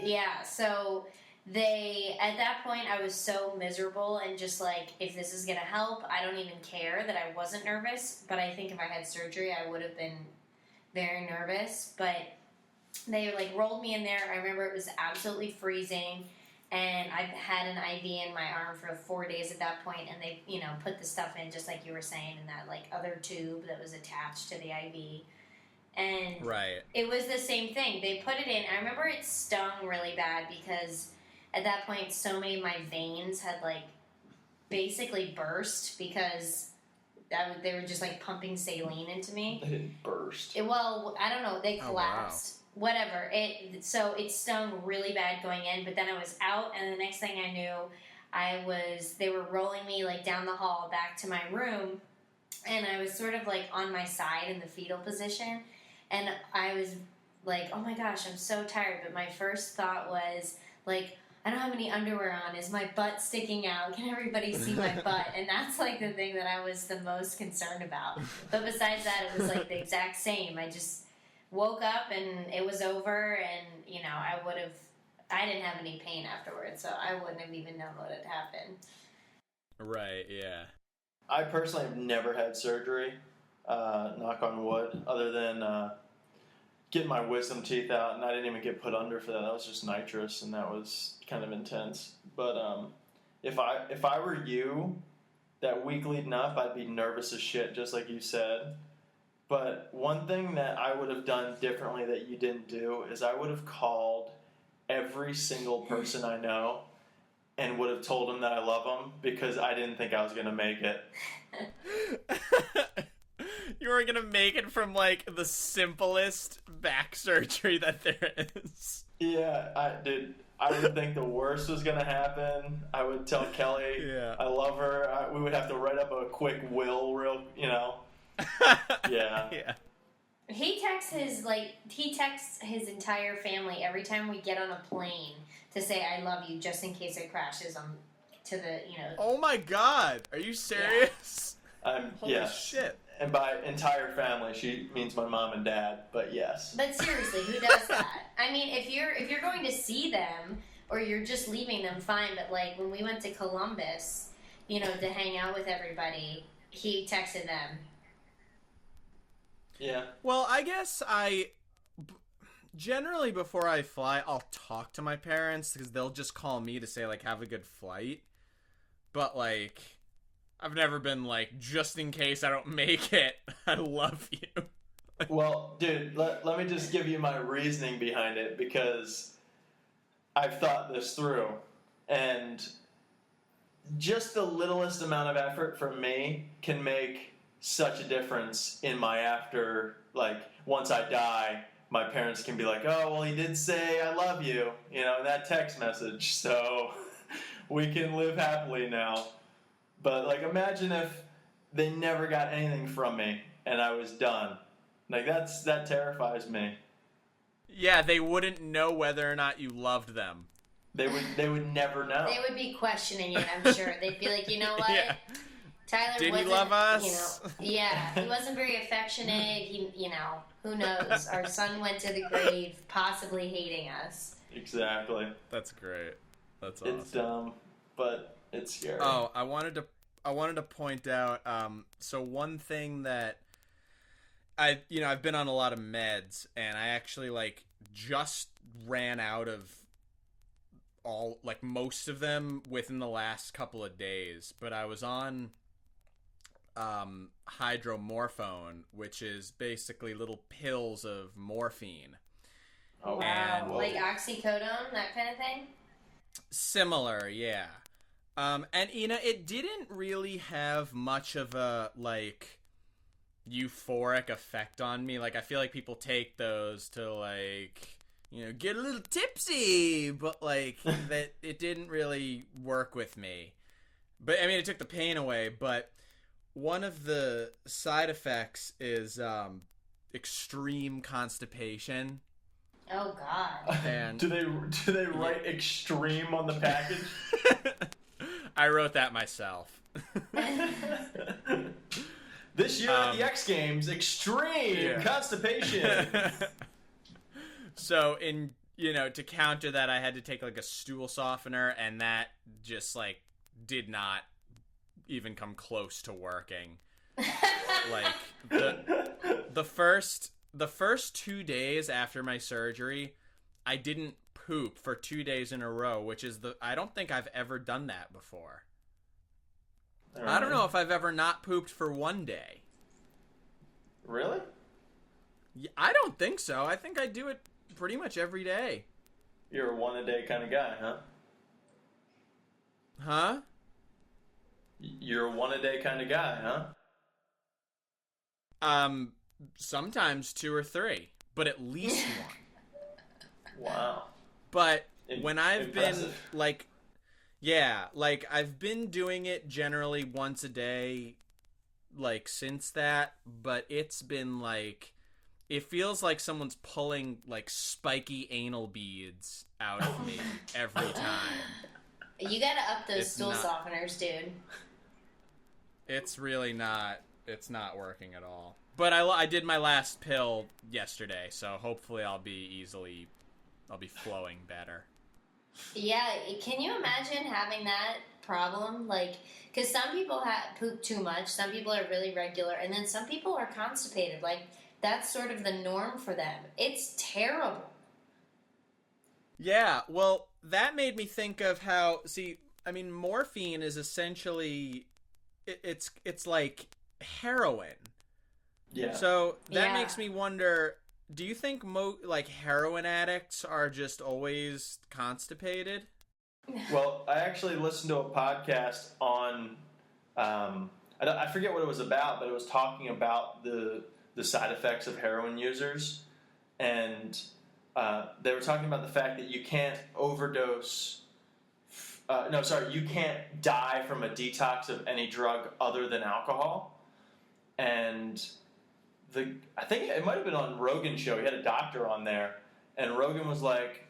C: Yeah. So. At that point, I was so miserable and just if this is going to help, I don't even care that I wasn't nervous. But I think if I had surgery, I would have been very nervous. But they rolled me in there. I remember it was absolutely freezing. And I've had an IV in my arm for 4 days at that point. And they, put the stuff in, just like you were saying, in that other tube that was attached to the IV. And
B: right.
C: It was the same thing. They put it in. I remember it stung really bad because... at that point, so many of my veins had, basically burst because they were just, pumping saline into me.
A: They didn't burst.
C: Well, I don't know. They collapsed.
B: Oh, wow.
C: Whatever. So it stung really bad going in, but then I was out, and the next thing I knew, they were rolling me, down the hall back to my room, and I was sort of, on my side in the fetal position, and I was oh, my gosh, I'm so tired, but my first thought was, I don't have any underwear on. Is my butt sticking out? Can everybody see my butt? And that's the thing that I was the most concerned about. But besides that, it was the exact same. I just woke up and it was over, and I didn't have any pain afterwards, so I wouldn't have even known what had happened.
B: Right, yeah.
A: I personally have never had surgery, knock on wood, other than getting my wisdom teeth out, and I didn't even get put under for that. That was just nitrous, and that was kind of intense. But if I were you, that week leading up, I'd be nervous as shit, just like you said. But one thing that I would have done differently that you didn't do is I would have called every single person I know and would have told them that I love them because I didn't think I was going to make it.
B: You were gonna make it from the simplest back surgery that there is.
A: Yeah, I would think the worst was gonna happen. I would tell Kelly,
B: yeah.
A: I love her. We would have to write up a quick will, Yeah.
C: Yeah. He texts his entire family every time we get on a plane to say I love you, just in case it crashes on to the,
B: Oh my God, are you serious? Holy
A: Yeah.
B: shit.
A: And by entire family, she means my mom and dad. But yes.
C: But seriously, who does that? I mean, if you're going to see them or you're just leaving them, fine. But like when we went to Columbus, to hang out with everybody, he texted them.
A: Yeah.
B: Well, I guess generally before I fly, I'll talk to my parents because they'll just call me to say like have a good flight. But like, I've never been like, just in case I don't make it, I love you.
A: Well, dude, let me just give you my reasoning behind it, because I've thought this through, and just the littlest amount of effort from me can make such a difference in my after, like, once I die, my parents can be like, oh, well, he did say I love you, in that text message, so we can live happily now. But, like, imagine if they never got anything from me and I was done. Like, that terrifies me.
B: Yeah, they wouldn't know whether or not you loved them.
A: They would never know.
C: They would be questioning it, I'm sure. They'd be like, you know what?
B: Yeah.
C: Tyler
B: Did
C: wasn't,
B: he love us?
C: Yeah, he wasn't very affectionate. He, who knows? Our son went to the grave, possibly hating us.
A: Exactly.
B: That's great. That's awesome.
A: It's dumb, but it's scary.
B: Oh, I wanted to point out. So one thing that I've been on a lot of meds, and I actually just ran out of most of them within the last couple of days. But I was on hydromorphone, which is basically little pills of morphine.
A: Oh,
C: wow. Like oxycodone, that kind of thing?
B: Similar, yeah. And it didn't really have much of a euphoric effect on me. Like, I feel like people take those to get a little tipsy, but that it didn't really work with me. But I mean, it took the pain away. But one of the side effects is extreme constipation.
C: Oh God!
B: And
A: do they write extreme on the package?
B: I wrote that myself.
A: This year at the X Games, extreme constipation.
B: So to counter that, I had to take a stool softener, and that just did not even come close to working. The first 2 days after my surgery, I didn't poop for 2 days in a row, which is I don't think I've ever done that before. I don't know if I've ever not pooped for 1 day.
A: Really?
B: Yeah, I don't think so. I think I do it pretty much every day.
A: You're a one-a-day kind of guy, huh?
B: Huh?
A: You're a one-a-day kind of guy, huh?
B: Sometimes 2 or 3, but at least 1.
A: Wow.
B: But when I've
A: impressive.
B: been I've been doing it generally once a day since that, but it's been it feels like someone's pulling spiky anal beads out of me every time.
C: You gotta up those stool softeners, dude.
B: It's really not. It's not working at all. But I did my last pill yesterday, so hopefully I'll be flowing better.
C: Yeah, can you imagine having that problem? Because some people poop too much, some people are really regular, and then some people are constipated. That's sort of the norm for them. It's terrible.
B: Yeah, well, that made me think of how, morphine is essentially, it's like heroin.
A: Yeah.
B: So that makes me wonder, do you think heroin addicts are just always constipated?
A: Well, I actually listened to a podcast on, I forget what it was about, but it was talking about the side effects of heroin users, and they were talking about the fact that you can't overdose. You can't die from a detox of any drug other than alcohol. And I think it might have been on Rogan's show. He had a doctor on there, and Rogan was like,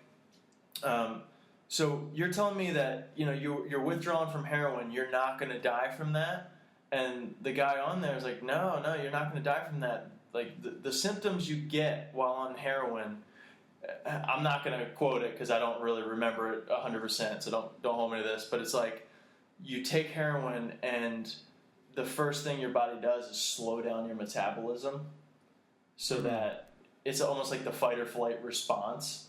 A: So you're telling me that you're withdrawing from heroin, you're not going to die from that? And the guy on there is like, no, you're not going to die from that. Like the symptoms you get while on heroin, I'm not going to quote it because I don't really remember it 100%, so don't hold me to this. But it's like you take heroin and the first thing your body does is slow down your metabolism, so that it's almost like the fight or flight response.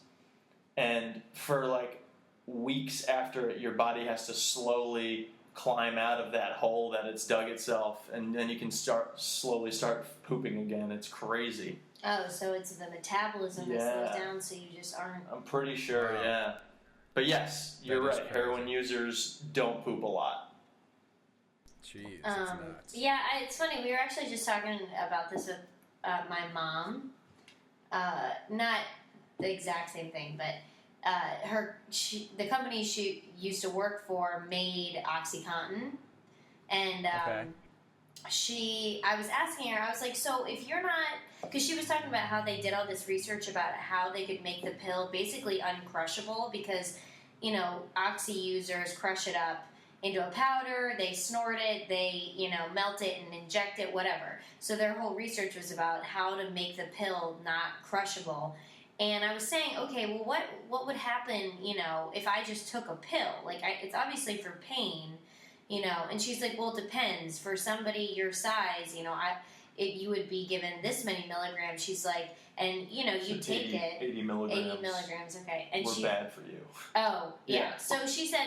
A: And for like weeks after it, your body has to slowly climb out of that hole that it's dug itself, and then you can slowly start pooping again. It's crazy.
C: Oh, so it's the metabolism that slows down, so you just aren't...
A: I'm pretty sure, yeah. But yes, you're right. Crazy. Heroin users don't poop a lot.
B: Jeez, that's nuts.
C: Yeah, it's funny. We were actually just talking about this with my mom. Not the exact same thing, but the company she used to work for made OxyContin, and I was asking her, I was like, so if you're not, because she was talking about how they did all this research about how they could make the pill basically uncrushable, because Oxy users crush it up into a powder, they snort it, they melt it and inject it, whatever. So their whole research was about how to make the pill not crushable. And I was saying, okay, well, what would happen, if I just took a pill? Like, it's obviously for pain, And she's like, well, it depends. For somebody your size, you would be given this many milligrams. She's like, and, you take
A: 80 milligrams.
C: 80 milligrams, okay. And
A: we're bad for you.
C: Oh, yeah. So she said,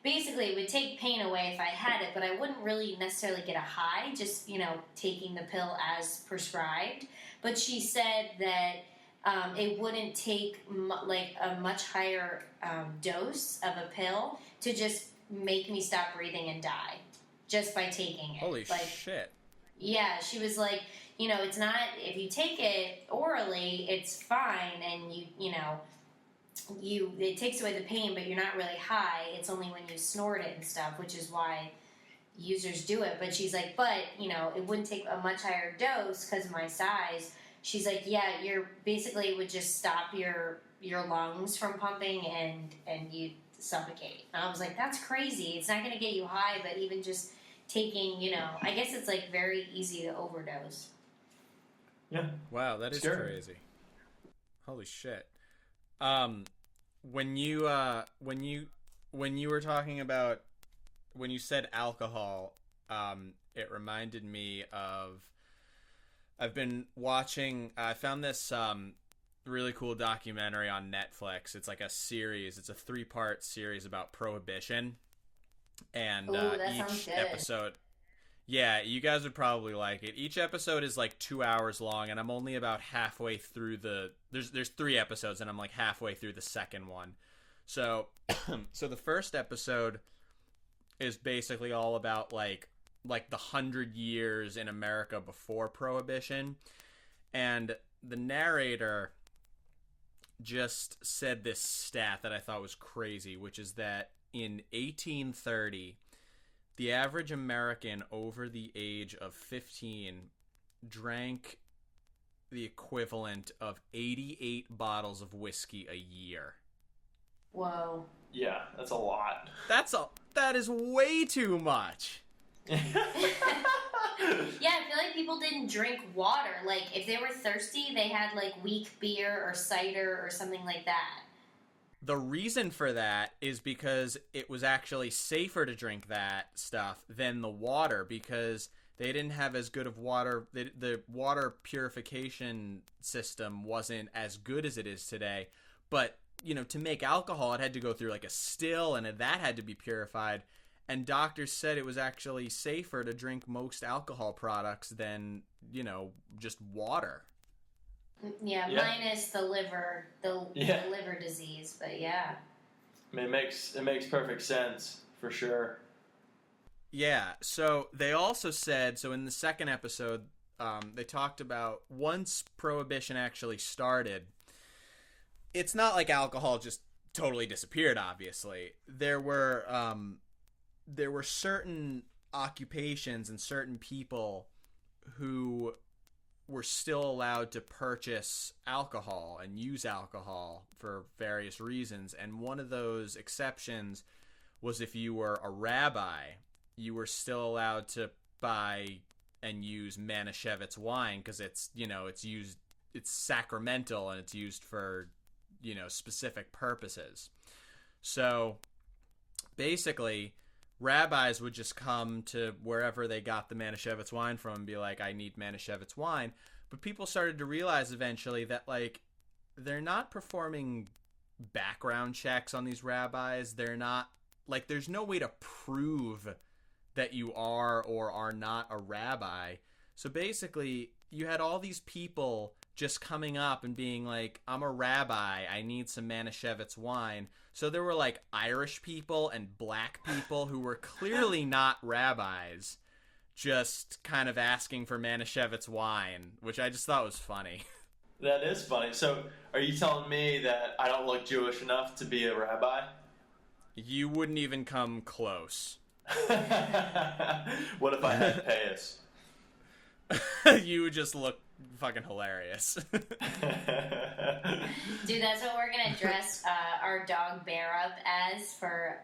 C: basically it would take pain away if I had it, but I wouldn't really necessarily get a high, just, taking the pill as prescribed. But she said that it wouldn't take a much higher dose of a pill to just make me stop breathing and die just by taking it.
B: Holy shit.
C: Yeah, she was like, it's not, if you take it orally, it's fine, and it takes away the pain, but you're not really high. It's only when you snort it and stuff, which is why users do it. But she's like, it wouldn't take a much higher dose because of my size. She's like, yeah, you're basically would just stop your lungs from pumping and you'd suffocate. And I was like, that's crazy. It's not going to get you high, but even just taking, I guess it's like very easy to overdose.
A: Yeah.
B: Wow, that is crazy. Holy shit. When you were talking about, when you said alcohol, it reminded me of, I've been watching, I found this really cool documentary on Netflix. It's like a series. It's a 3-part series about Prohibition. And each episode, yeah, you guys would probably like it. Each episode is like 2 hours long, and I'm only about halfway through there's 3 episodes, and I'm like halfway through the second one. So, so the first episode is basically all about like the 100 years in America before Prohibition, and the narrator just said this stat that I thought was crazy, which is that in 1830, the average American over the age of 15 drank the equivalent of 88 bottles of whiskey a year.
C: Whoa.
A: Yeah, that's a lot.
B: That is way too much.
C: Yeah, I feel like people didn't drink water. Like, if they were thirsty, they had, like, weak beer or cider or something like that.
B: The reason for that is because it was actually safer to drink that stuff than the water, because they didn't have as good of water. The water purification system wasn't as good as it is today. But, to make alcohol, it had to go through, like, a still, and that had to be purified. And doctors said it was actually safer to drink most alcohol products than, just water.
C: Yeah, minus the liver, the liver disease, but yeah.
A: I mean, it makes perfect sense, for sure.
B: Yeah, so they also said, so in the second episode, they talked about once Prohibition actually started, it's not like alcohol just totally disappeared, obviously. There were certain occupations and certain people who were still allowed to purchase alcohol and use alcohol for various reasons. And one of those exceptions was if you were a rabbi, you were still allowed to buy and use Manischewitz wine because it's sacramental and it's used for, specific purposes. So basically, rabbis would just come to wherever they got the Manischewitz wine from and be like, I need Manischewitz wine. But people started to realize eventually that, like, they're not performing background checks on these rabbis. They're not, like, there's no way to prove that you are or are not a rabbi. So basically, you had all these people just coming up and being like, I'm a rabbi, I need some Manischewitz wine. So there were, like, Irish people and black people who were clearly not rabbis just kind of asking for Manischewitz wine, which I just thought was funny.
A: That is funny. So are you telling me that I don't look Jewish enough to be a rabbi?
B: You wouldn't even come close.
A: What if I had payas?
B: You would just look fucking hilarious.
C: Dude, that's what we're gonna dress our dog Bear up as for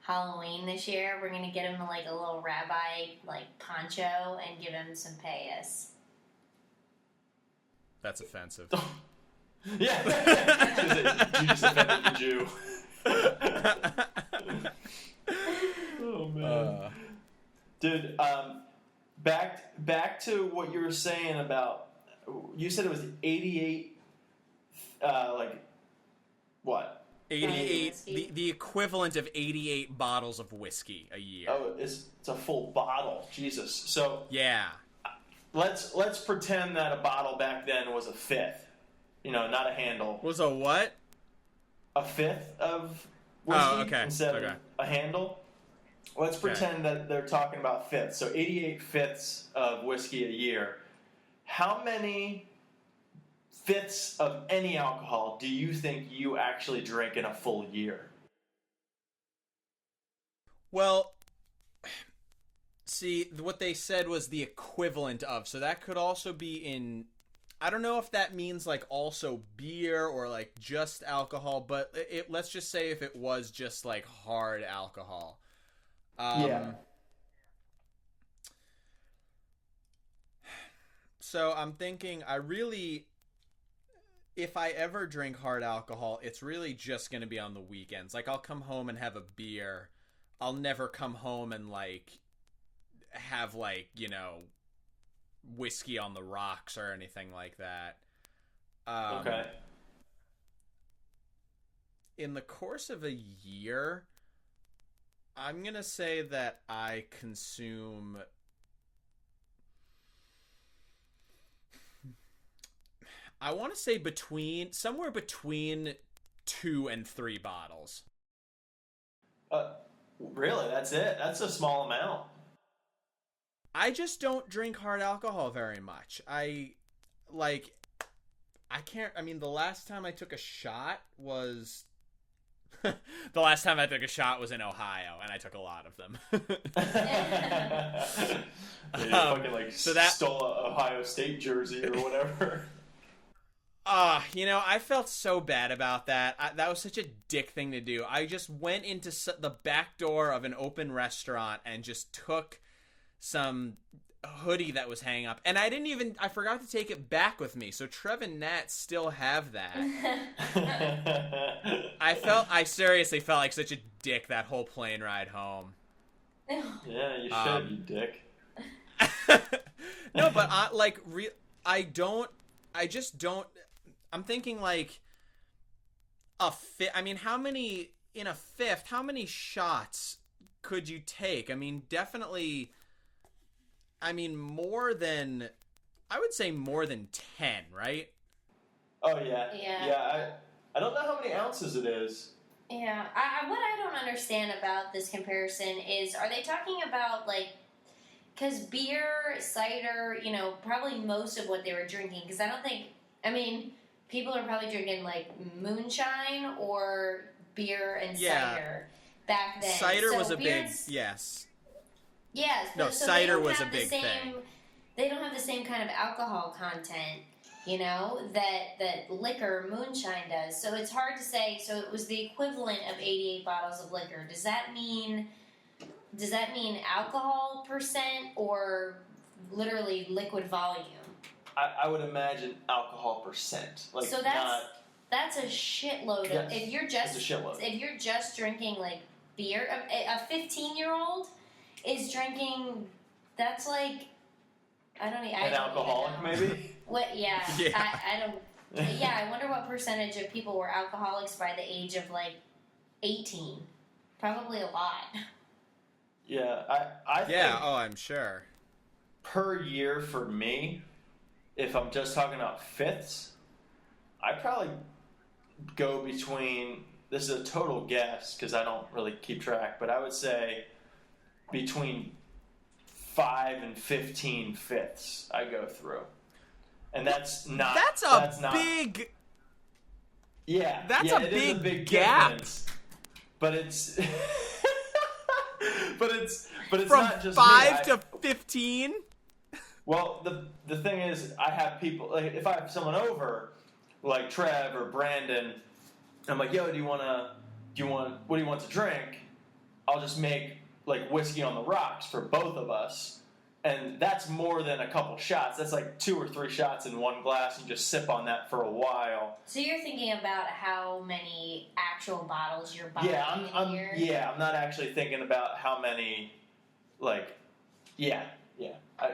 C: Halloween this year. We're gonna get him like a little rabbi like poncho and give him some payas.
B: That's offensive.
A: Yeah. You just offended the Jew. Oh man. Dude, back to what you were saying about, you said it was 88 what?
B: 88, the equivalent of 88 bottles of whiskey a year.
A: Oh, it's a full bottle. Jesus. So
B: yeah.
A: Let's pretend that a bottle back then was a fifth. Not a handle.
B: Was a what?
A: A fifth of whiskey instead of a handle. Let's pretend that they're talking about fifths. So 88 fifths of whiskey a year. How many fifths of any alcohol do you think you actually drink in a full year?
B: Well, see, what they said was the equivalent of. So that could also be in, I don't know if that means like also beer or like just alcohol, but let's just say if it was just like hard alcohol.
A: Yeah.
B: So I'm thinking if I ever drink hard alcohol, it's really just going to be on the weekends. Like I'll come home and have a beer. I'll never come home and like have like, whiskey on the rocks or anything like that.
A: Okay.
B: In the course of a year, I'm going to say that I consume, I want to say somewhere between 2 and 3 bottles.
A: Really? That's it? That's a small amount.
B: I just don't drink hard alcohol very much. The last time I took a shot was in Ohio, and I took a lot of them.
A: You stole an Ohio State jersey or whatever.
B: I felt so bad about that. That was such a dick thing to do. I just went into the back door of an open restaurant and just took some hoodie that was hanging up, and I forgot to take it back with me, so Trev and Nat still have that. I seriously felt like such a dick that whole plane ride home.
A: Yeah, you should, you dick.
B: No, but I just don't, I'm thinking like a fifth. I mean, how many shots could you take? I mean, definitely, more than 10, right?
A: Oh, yeah. Yeah, I don't know how many ounces it is.
C: Yeah, what I don't understand about this comparison is, are they talking about, like, because beer, cider, probably most of what they were drinking, because people are probably drinking, like, moonshine or beer and cider back then.
B: Cider was a big, yes.
C: Yes.
B: No,
C: so
B: cider was a big thing.
C: they don't have the same kind of alcohol content, that liquor, moonshine does. So it's hard to say. So it was the equivalent of 88 bottles of liquor. Does that mean alcohol percent or literally liquid volume?
A: I would imagine alcohol percent. Like,
C: so that's a shitload.
A: Yes,
C: if you're just drinking like beer, a 15-year-old is drinking. That's like I don't. An
A: alcoholic, maybe.
C: What? Yeah.
B: Yeah.
C: I don't. Yeah. I wonder what percentage of people were alcoholics by the age of like 18. Probably a lot.
A: Yeah. I think
B: I'm sure.
A: Per year for me, if I'm just talking about fifths, I'd probably go between, this is a total guess because I don't really keep track, but I would say between 5 and 15 fifths I go through. And that's not
B: big.
A: Yeah.
B: That's
A: a
B: big gap.
A: Difference. But it's but it's
B: from
A: not just
B: 5 to 15.
A: Well, the thing is, I have people, like, if I have someone over, like Trev or Brandon, I'm like, yo, what do you want to drink? I'll just make, like, whiskey on the rocks for both of us. And that's more than a couple shots. That's like 2 or 3 shots in one glass. You just sip on that for a while.
C: So you're thinking about how many actual bottles you're buying
A: in a year? Yeah, I'm not actually thinking about how many, like,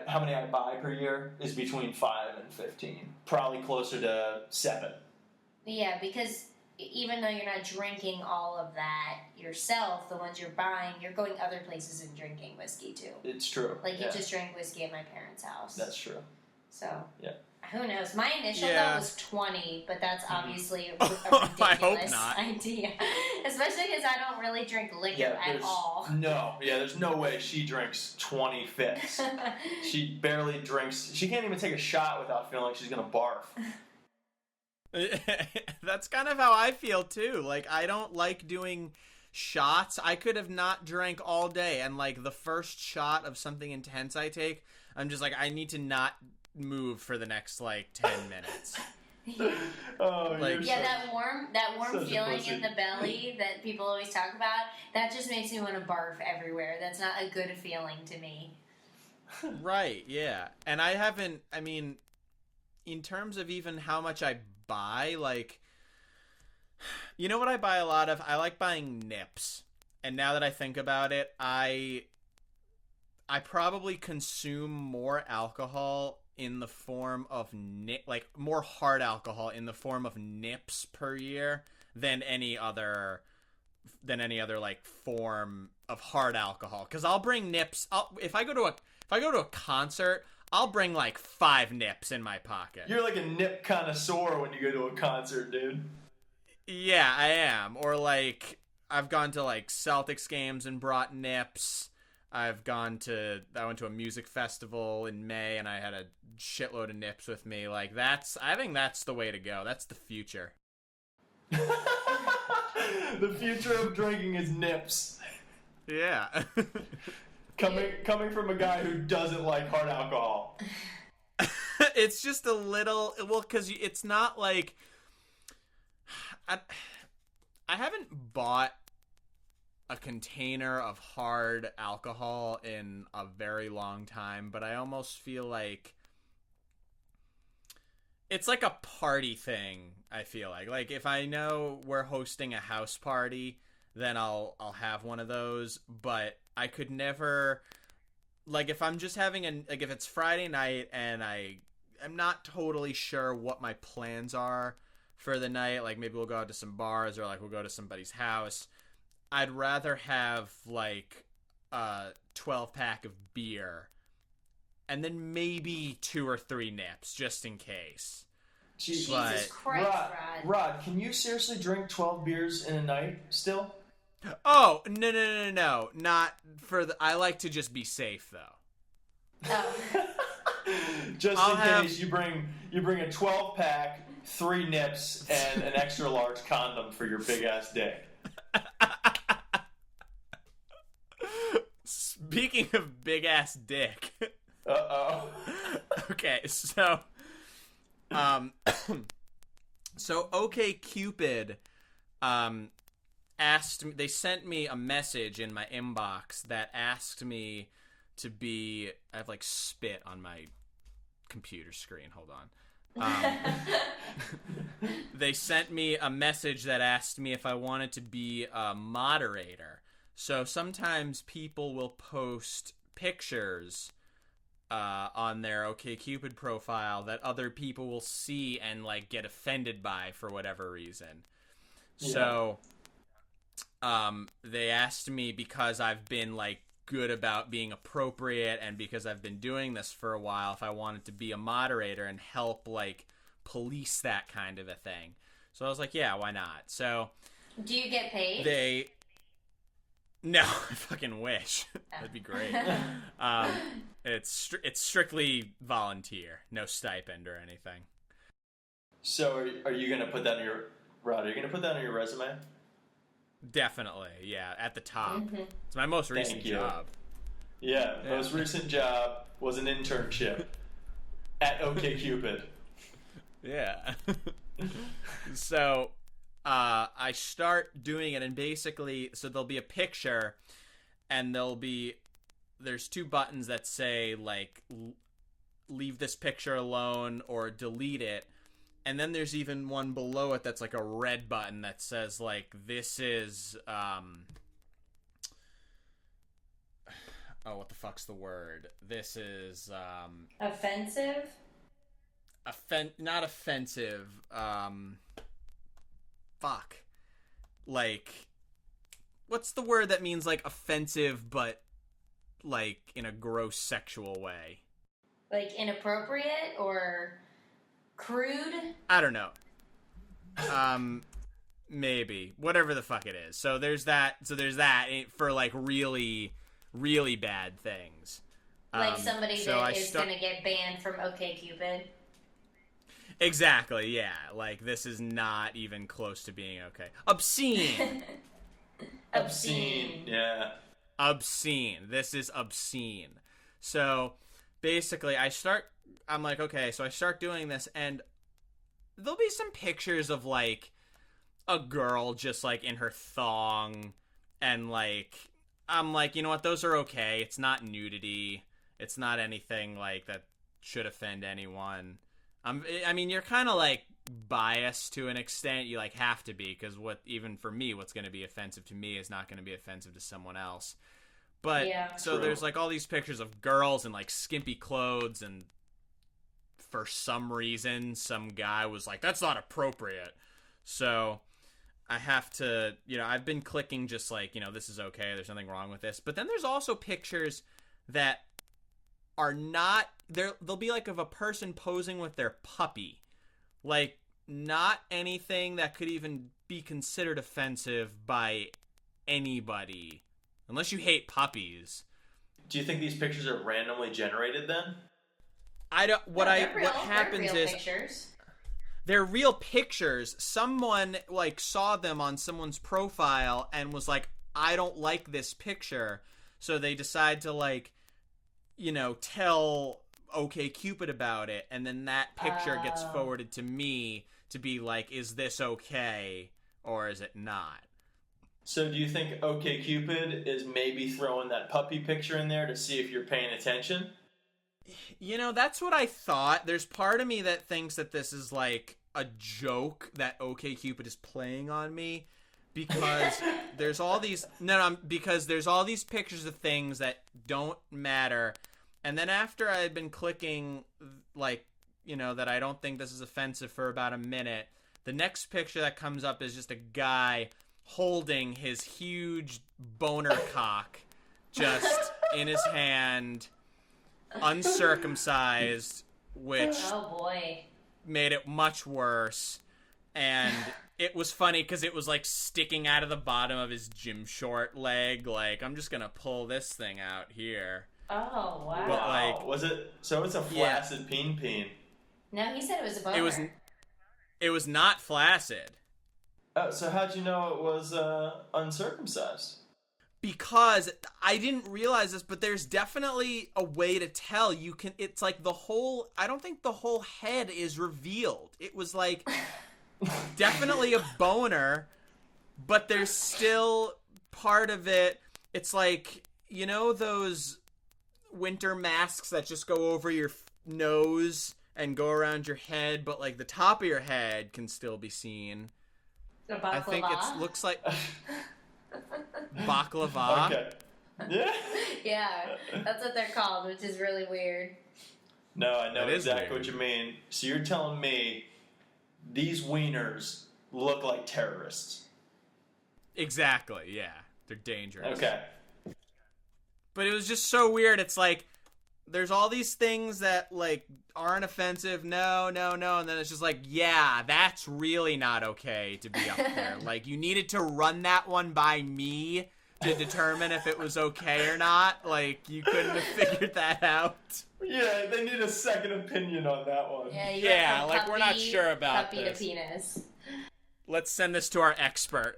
A: how many I buy per year is between 5 and 15. Probably closer to 7.
C: Yeah, because even though you're not drinking all of that yourself, the ones you're buying, you're going other places and drinking whiskey too.
A: It's true.
C: Like you just drank whiskey at my parents' house.
A: That's true.
C: So
A: yeah,
C: who knows? My initial thought was 20, but that's obviously a
B: I hope
C: ridiculous
B: not.
C: idea. Especially because I don't really drink liquor at all.
A: There's no way she drinks 20 fifths. She barely drinks. She can't even take a shot without feeling like she's gonna barf.
B: That's kind of how I feel too. Like, I don't like doing shots. I could have not drank all day, and like the first shot of something intense I take, I'm just like, I need to not move for the next like 10 minutes.
C: That warm feeling in the belly that people always talk about, that just makes me want to barf everywhere. That's not a good feeling to me.
B: Right, yeah. And I mean, in terms of even how much I buy, like, you know what I buy a lot of? I like buying nips. And now that I think about it, I probably consume more alcohol in the form of more hard alcohol in the form of nips per year than any other like form of hard alcohol. Because I'll bring nips. If I go to a concert, I'll bring like 5 nips in my pocket.
A: You're like a nip connoisseur when you go to a concert, dude.
B: Yeah, I am. Or like, I've gone to like Celtics games and brought nips. I went to a music festival in May and I had a shitload of nips with me. Like, I think that's the way to go. That's the future.
A: The future of drinking is nips.
B: Yeah.
A: Coming from a guy who doesn't like hard alcohol.
B: It's just a little, well, because it's not like, I haven't bought a container of hard alcohol in a very long time, but I almost feel like it's like a party thing. I feel like if I know we're hosting a house party, then I'll have one of those, but I could never, like, if I'm just having if it's Friday night and I'm not totally sure what my plans are for the night, like maybe we'll go out to some bars or like we'll go to somebody's house, I'd rather have like a 12-pack of beer and then maybe 2 or 3 nips just in case.
C: Jesus Christ,
A: Rod, can you seriously drink 12 beers in a night still?
B: Oh, no. Not for I like to just be safe, though.
C: Oh.
A: Just in case you bring a 12-pack, 3 nips, and an extra large condom for your big-ass dick.
B: Speaking of big-ass dick,
A: Uh-oh.
B: Okay, so um so OkCupid asked me, they sent me a message in my inbox that asked me to be, I have like spit on my computer screen. Hold on. They sent me a message that asked me if I wanted to be a moderator. So sometimes people will post pictures on their OkCupid profile that other people will see and like get offended by for whatever reason.
A: Yeah.
B: So they asked me, because I've been like good about being appropriate and because I've been doing this for a while, if I wanted to be a moderator and help like police that kind of a thing. So I was like, yeah, why not? So
C: Do you get paid?
B: No, I fucking wish. That'd be great. It's strictly volunteer, no stipend or anything.
A: So are you going to put that on your... Rod, are you going to put that on your resume?
B: Definitely, yeah, at the top.
C: Mm-hmm.
B: It's my most recent job.
A: Yeah, most recent job was an internship at OkCupid.
B: Yeah. So I start doing it, and basically, so there'll be a picture, and there's two buttons that say like leave this picture alone or delete it. And then there's even one below it that's like a red button that says like, this is oh, what the fuck's the word? This is
C: Offensive?
B: not offensive. Fuck. Like, what's the word that means like offensive but like in a gross sexual way?
C: Like inappropriate or crude?
B: I don't know. Maybe. Whatever the fuck it is. So there's that for like really, really bad things.
C: Like somebody that is going to get banned from OkCupid?
B: Exactly, yeah. Like, this is not even close to being okay. Obscene!
A: Obscene, yeah.
B: Obscene. This is obscene. So, basically, I'm like, okay, so I start doing this, and there'll be some pictures of, like, a girl just, like, in her thong, and, like, I'm like, you know what, those are okay. It's not nudity. It's not anything, like, that should offend anyone. I mean, you're kind of, like, biased to an extent. You, like, have to be, because even for me, what's going to be offensive to me is not going to be offensive to someone else. But,
C: yeah,
B: so
A: true.
B: There's, like, all these pictures of girls in, like, skimpy clothes, and for some reason, some guy was like, that's not appropriate. So I have to, I've been clicking just like, this is okay, there's nothing wrong with this. But then there's also pictures that are not, they'll be like of a person posing with their puppy. Like, not anything that could even be considered offensive by anybody. Unless you hate puppies.
A: Do you think these pictures are randomly generated then?
B: What happens is
C: pictures.
B: They're real pictures. Someone like saw them on someone's profile and was like, I don't like this picture. So they decide to like, tell OkCupid about it, and then that picture gets forwarded to me to be like, is this okay or is it not?
A: So do you think OkCupid is maybe throwing that puppy picture in there to see if you're paying attention?
B: That's what I thought. There's part of me that thinks that this is like a joke that OkCupid is playing on me, because there's all these because there's all these pictures of things that don't matter, and then after I had been clicking like, that I don't think this is offensive for about a minute, the next picture that comes up is just a guy holding his huge boner cock just in his hand, uncircumcised, which
C: oh boy,
B: made it much worse. And it was funny because it was like sticking out of the bottom of his gym short leg. Like, I'm just gonna pull this thing out here.
C: Oh wow!
B: But like,
A: was it? So it's a flaccid peen.
C: No, he said it was a boner.
B: It was not flaccid.
A: Oh, so how'd you know it was uncircumcised?
B: because I didn't realize this, but there's definitely a way to tell. You can. It's like the whole. I don't think the whole head is revealed. It was like definitely a boner, but there's still part of it. It's like, you know, those winter masks that just go over your nose and go around your head, but like the top of your head can still be seen. I think it looks like baklava.
A: Okay. Yeah.
C: Yeah, that's what they're called, which is really weird.
A: No, I know
B: That is
A: exactly
B: weird.
A: what you mean. So you're telling me these wieners look like terrorists?
B: Exactly, yeah. They're dangerous.
A: Okay.
B: But it was just so weird. It's like, there's all these things that, like, aren't offensive. No. And then it's just like, yeah, that's really not okay to be up there. Like, you needed to run that one by me to determine if it was okay or not. Like, you couldn't have figured that out.
A: Yeah, they need a second opinion on that one.
C: Yeah,
B: Yeah, like, we're not sure about
C: puppy
B: this.
C: to penis.
B: Let's send this to our expert.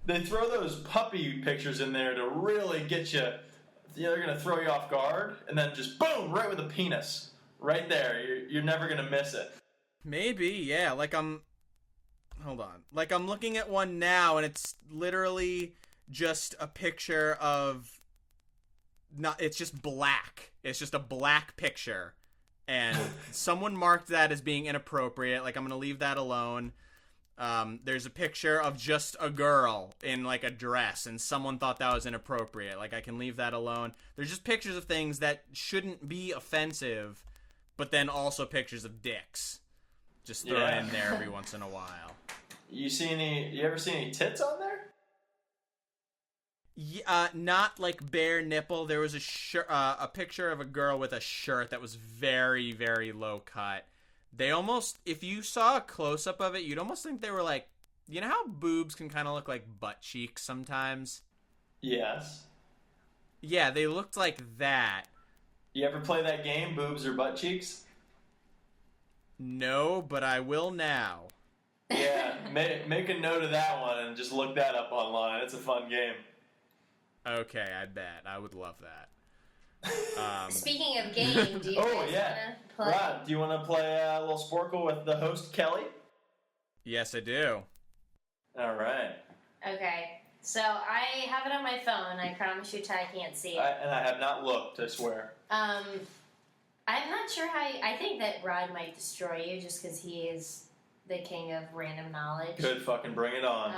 A: They throw those puppy pictures in there to really get you. They're going to throw you off guard, and then just boom, right with a penis. Right there. You're never going to miss it.
B: Maybe, yeah. Like, hold on. Like, I'm looking at one now, and it's literally just a picture of... It's just black. It's just a black picture. And someone marked that as being inappropriate. Like, I'm going to leave that alone. There's a picture of just a girl in, like, a dress, and someone thought that was inappropriate. Like, I can leave that alone. There's just pictures of things that shouldn't be offensive, but then also pictures of dicks. Just thrown in there every once in a while.
A: You ever see any tits on there?
B: Yeah, not like bare nipple. There was a picture of a girl with a shirt that was very, very low cut. They almost, if you saw a close-up of it, you'd almost think they were like, you know how boobs can kind of look like butt cheeks sometimes?
A: Yes.
B: Yeah, they looked like that.
A: You ever play that game, boobs or butt cheeks?
B: No, but I will now.
A: Yeah, make a note of that one and just look that up online. It's a fun game.
B: Okay, I bet. I would love that.
C: Speaking of game, do you guys want to play?
A: Rod, do you want to play a little sporcle with the host, Kelly?
B: Yes, I do.
A: All right.
C: Okay, so I have it on my phone. I promise you, Ty can't see it.
A: And I have not looked, I swear.
C: I'm not sure how. I think that Rod might destroy you just because he is the king of random knowledge.
A: Good, fucking bring it on.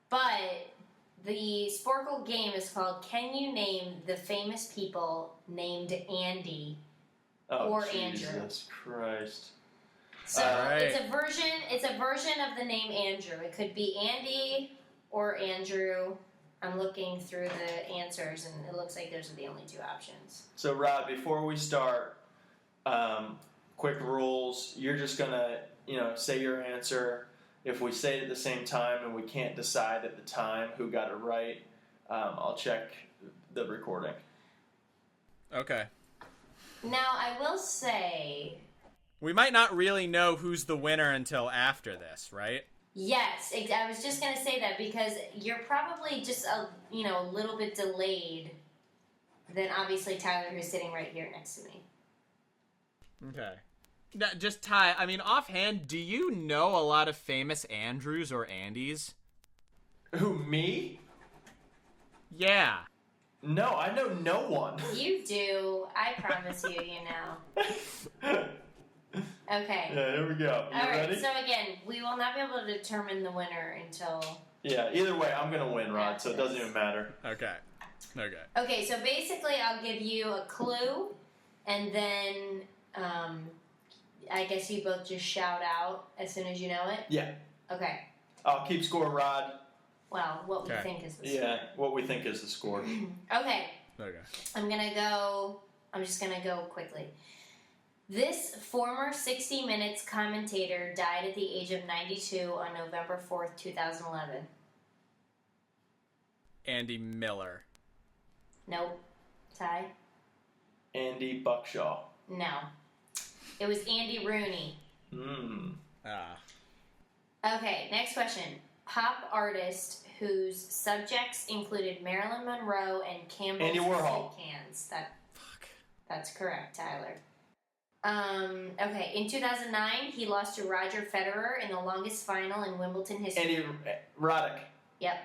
C: But the Sporcle game is called "Can You Name the Famous People Named Andy or
A: Jesus
C: Andrew?"
A: Christ.
C: So
B: Alright.
C: it's a version of the name Andrew. It could be Andy or Andrew. I'm looking through the answers, and it looks like those are the only two options.
A: So, Rod, before we start, quick rules. You're just gonna, say your answer. If we say it at the same time and we can't decide at the time who got it right, I'll check the recording.
B: Okay.
C: Now, I will say,
B: We might not really know who's the winner until after this, right?
C: yes, I was just going to say that because you're probably just a little bit delayed than obviously Tyler, who's sitting right here next to me.
B: Okay. Now, just Ty, I mean, offhand, do you know a lot of famous Andrews or Andys?
A: Who, me?
B: Yeah.
A: No, I know no one.
C: You do. I promise you, Okay.
A: Yeah, here we go. You
C: Alright,
A: ready?
C: so again, we will not be able to determine the winner until...
A: Yeah, either way, I'm going to win, Rod, so it doesn't even matter.
B: Okay.
C: Okay, so basically I'll give you a clue, and then I guess you both just shout out as soon as you know it?
A: Yeah.
C: Okay.
A: I'll keep score, Rod.
C: Well, what we
B: Okay.
C: think is the score.
A: Yeah, what we think is the score.
C: Okay,
B: Okay.
C: I'm just gonna go quickly. This former 60 Minutes commentator died at the age of 92 on November 4th, 2011.
B: Andy Miller.
C: Nope. Ty?
A: Andy Buckshaw.
C: No. It was Andy Rooney.
A: Hmm.
B: Ah.
C: Okay, next question. pop artist whose subjects included Marilyn Monroe and Campbell's
A: Andy Warhol.
C: soup cans. That's correct, Tyler. Okay, in 2009, he lost to Roger Federer in the longest final in Wimbledon history.
A: Andy Roddick.
C: Yep.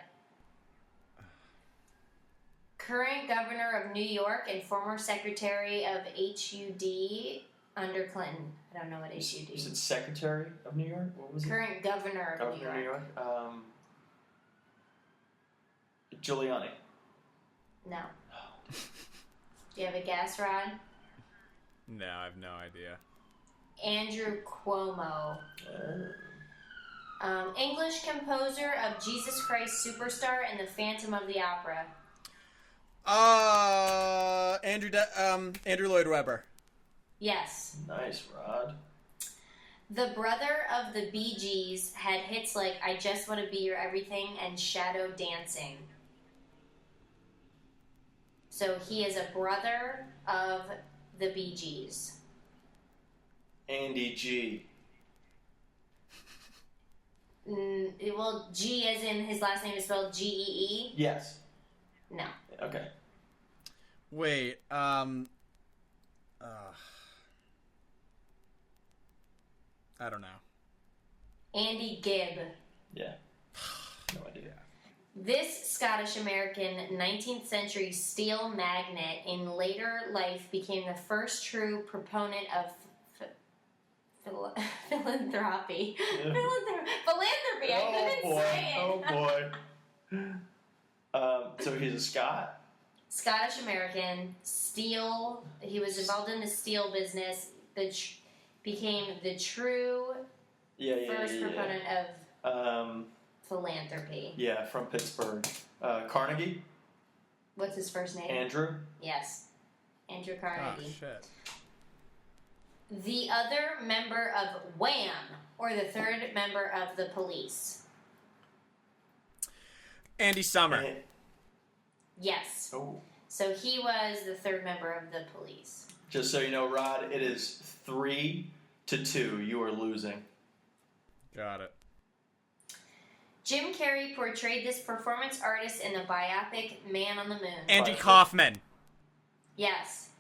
C: Current governor of New York and former secretary of HUD under Clinton. I don't know what HUD
A: Is it
C: is.
A: Secretary of New York? What was it?
C: Current governor of New York.
A: Giuliani.
C: No. Do you have a guess, Rod?
B: No, I have no idea.
C: Andrew Cuomo. English composer of Jesus Christ Superstar and The Phantom of the Opera.
B: Andrew Lloyd Webber.
C: Yes.
A: Nice, Rod.
C: The brother of the Bee Gees had hits like I Just Want to Be Your Everything and Shadow Dancing. So he is a brother of the Bee Gees.
A: Andy G.
C: Well, G as in his last name is spelled G-E-E?
A: Yes.
C: No.
A: Okay.
B: Wait, I don't know.
C: Andy Gibb.
A: Yeah. No idea.
C: This Scottish-American 19th century steel magnate in later life became the first true proponent of philanthropy. Philanthropy, I couldn't say it.
A: Oh boy. So he's a Scot?
C: Scottish-American, steel, he was involved in the steel business, became the true first proponent of philanthropy.
A: Yeah, from Pittsburgh. Carnegie?
C: What's his first name?
A: Andrew?
C: Yes. Andrew
B: Oh,
C: Carnegie.
B: shit.
C: The other member of Wham! Or the third member of the Police.
B: Andy Summer.
C: Yes.
A: Oh.
C: So he was the third member of the Police.
A: Just so you know, Rod, it is 3-2. You are losing.
B: Got it.
C: Jim Carrey portrayed this performance artist in the biopic Man on the Moon.
B: Andy Kaufman.
C: Yes.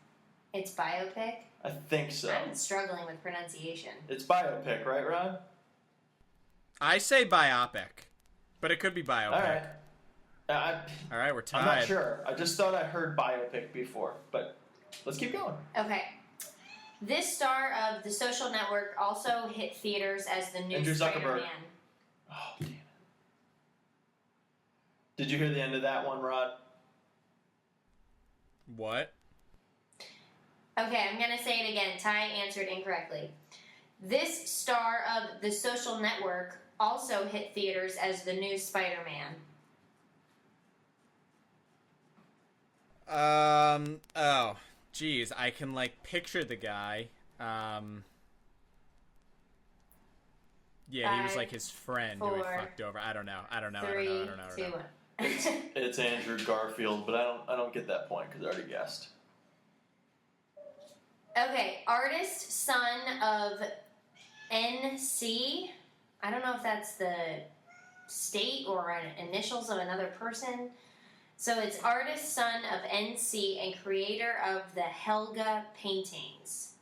C: It's biopic?
A: I think so.
C: I'm struggling with pronunciation.
A: It's biopic, right, Rod?
B: I say biopic, but it could be biopic.
A: All right.
B: All right, we're tied.
A: I'm not sure. I just thought I heard biopic before, but let's keep going.
C: Okay. This star of The Social Network also hit theaters as the new
A: Andrew Zuckerberg.
C: Spider-Man.
A: Oh, damn it. Did you hear the end of that one, Rod?
B: What?
C: Okay, I'm going to say it again. Ty answered incorrectly. This star of The Social Network also hit theaters as the new Spider-Man.
B: Oh, geez, I can, picture the guy. Yeah, he was, his friend who had fucked over. I don't know.
C: 3, 2, 1.
A: It's Andrew Garfield, but I don't get that point because I already guessed.
C: Okay, artist, son of NC. I don't know if that's the state or initials of another person. So it's artist, son of NC, and creator of the Helga paintings.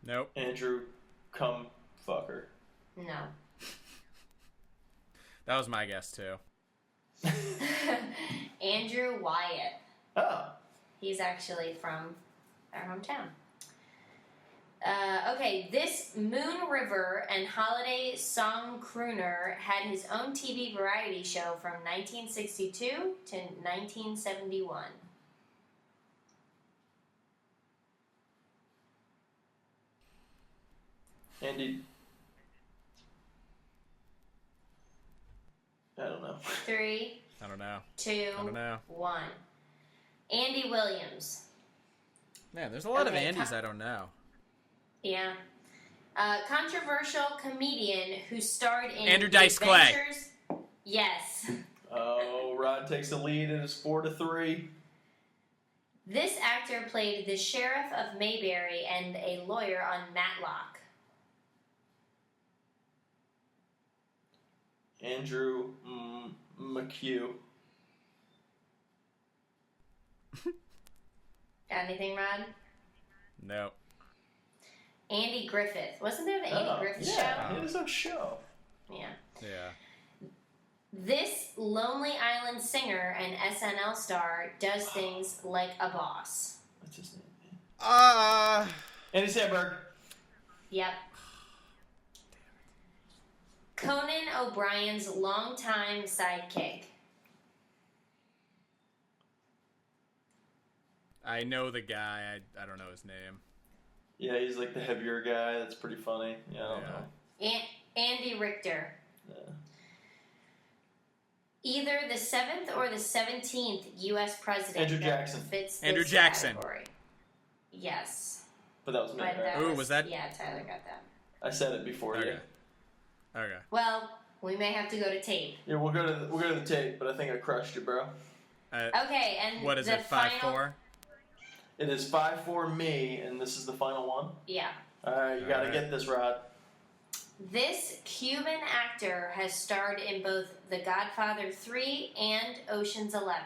B: Nope.
A: Andrew Cumfucker.
C: No.
B: That was my guess, too.
C: Andrew Wyatt.
A: Oh.
C: He's actually from our hometown. Okay, this Moon River and holiday song crooner had his own TV variety show from 1962 to 1971.
A: Andy. I don't know.
C: 3,
B: I don't know.
C: 2,
B: I don't know.
C: 1. Andy Williams.
B: Man, there's a lot of
C: Okay,
B: Andys I don't know.
C: Yeah. Controversial comedian who starred in
B: Andrew
C: The
B: Dice Clay.
C: Adventures. Yes.
A: Oh, Rod takes the lead and it's 4-3.
C: This actor played the sheriff of Mayberry and a lawyer on Matlock.
A: Andrew McHugh.
C: Got anything, Rod?
B: No.
C: Andy Griffith. Wasn't there the Andy Griffith
A: show?
C: show?
A: He has a show.
C: Yeah.
B: Yeah.
C: This Lonely Island singer and SNL star does things like a boss.
A: What's his name?
B: Andy
A: Samberg.
C: Yep. Conan O'Brien's longtime sidekick.
B: I know the guy. I don't know his name.
A: Yeah, he's like the heavier guy. That's pretty funny. Yeah, I don't know.
C: Andy Richter.
A: Yeah.
C: Either the 7th or the 17th U.S. president
A: Andrew Jackson.
C: fits this
B: Andrew Jackson.
C: category. Yes.
A: But that was me.
C: But
A: Right?
B: Ooh, was that-
C: Yeah, Tyler got that.
A: I said it before you.
B: Okay.
C: Well, we may have to go to tape.
A: Yeah, we'll go to the tape, but I think I crushed you, bro.
C: Okay, and
B: What is
C: the
B: it? 5-4.
C: final...
A: It is 5-4 me, and this is the final one.
C: Yeah.
A: All right, you got to
B: All right.
A: get this, Rod.
C: This Cuban actor has starred in both The Godfather 3 and Ocean's 11.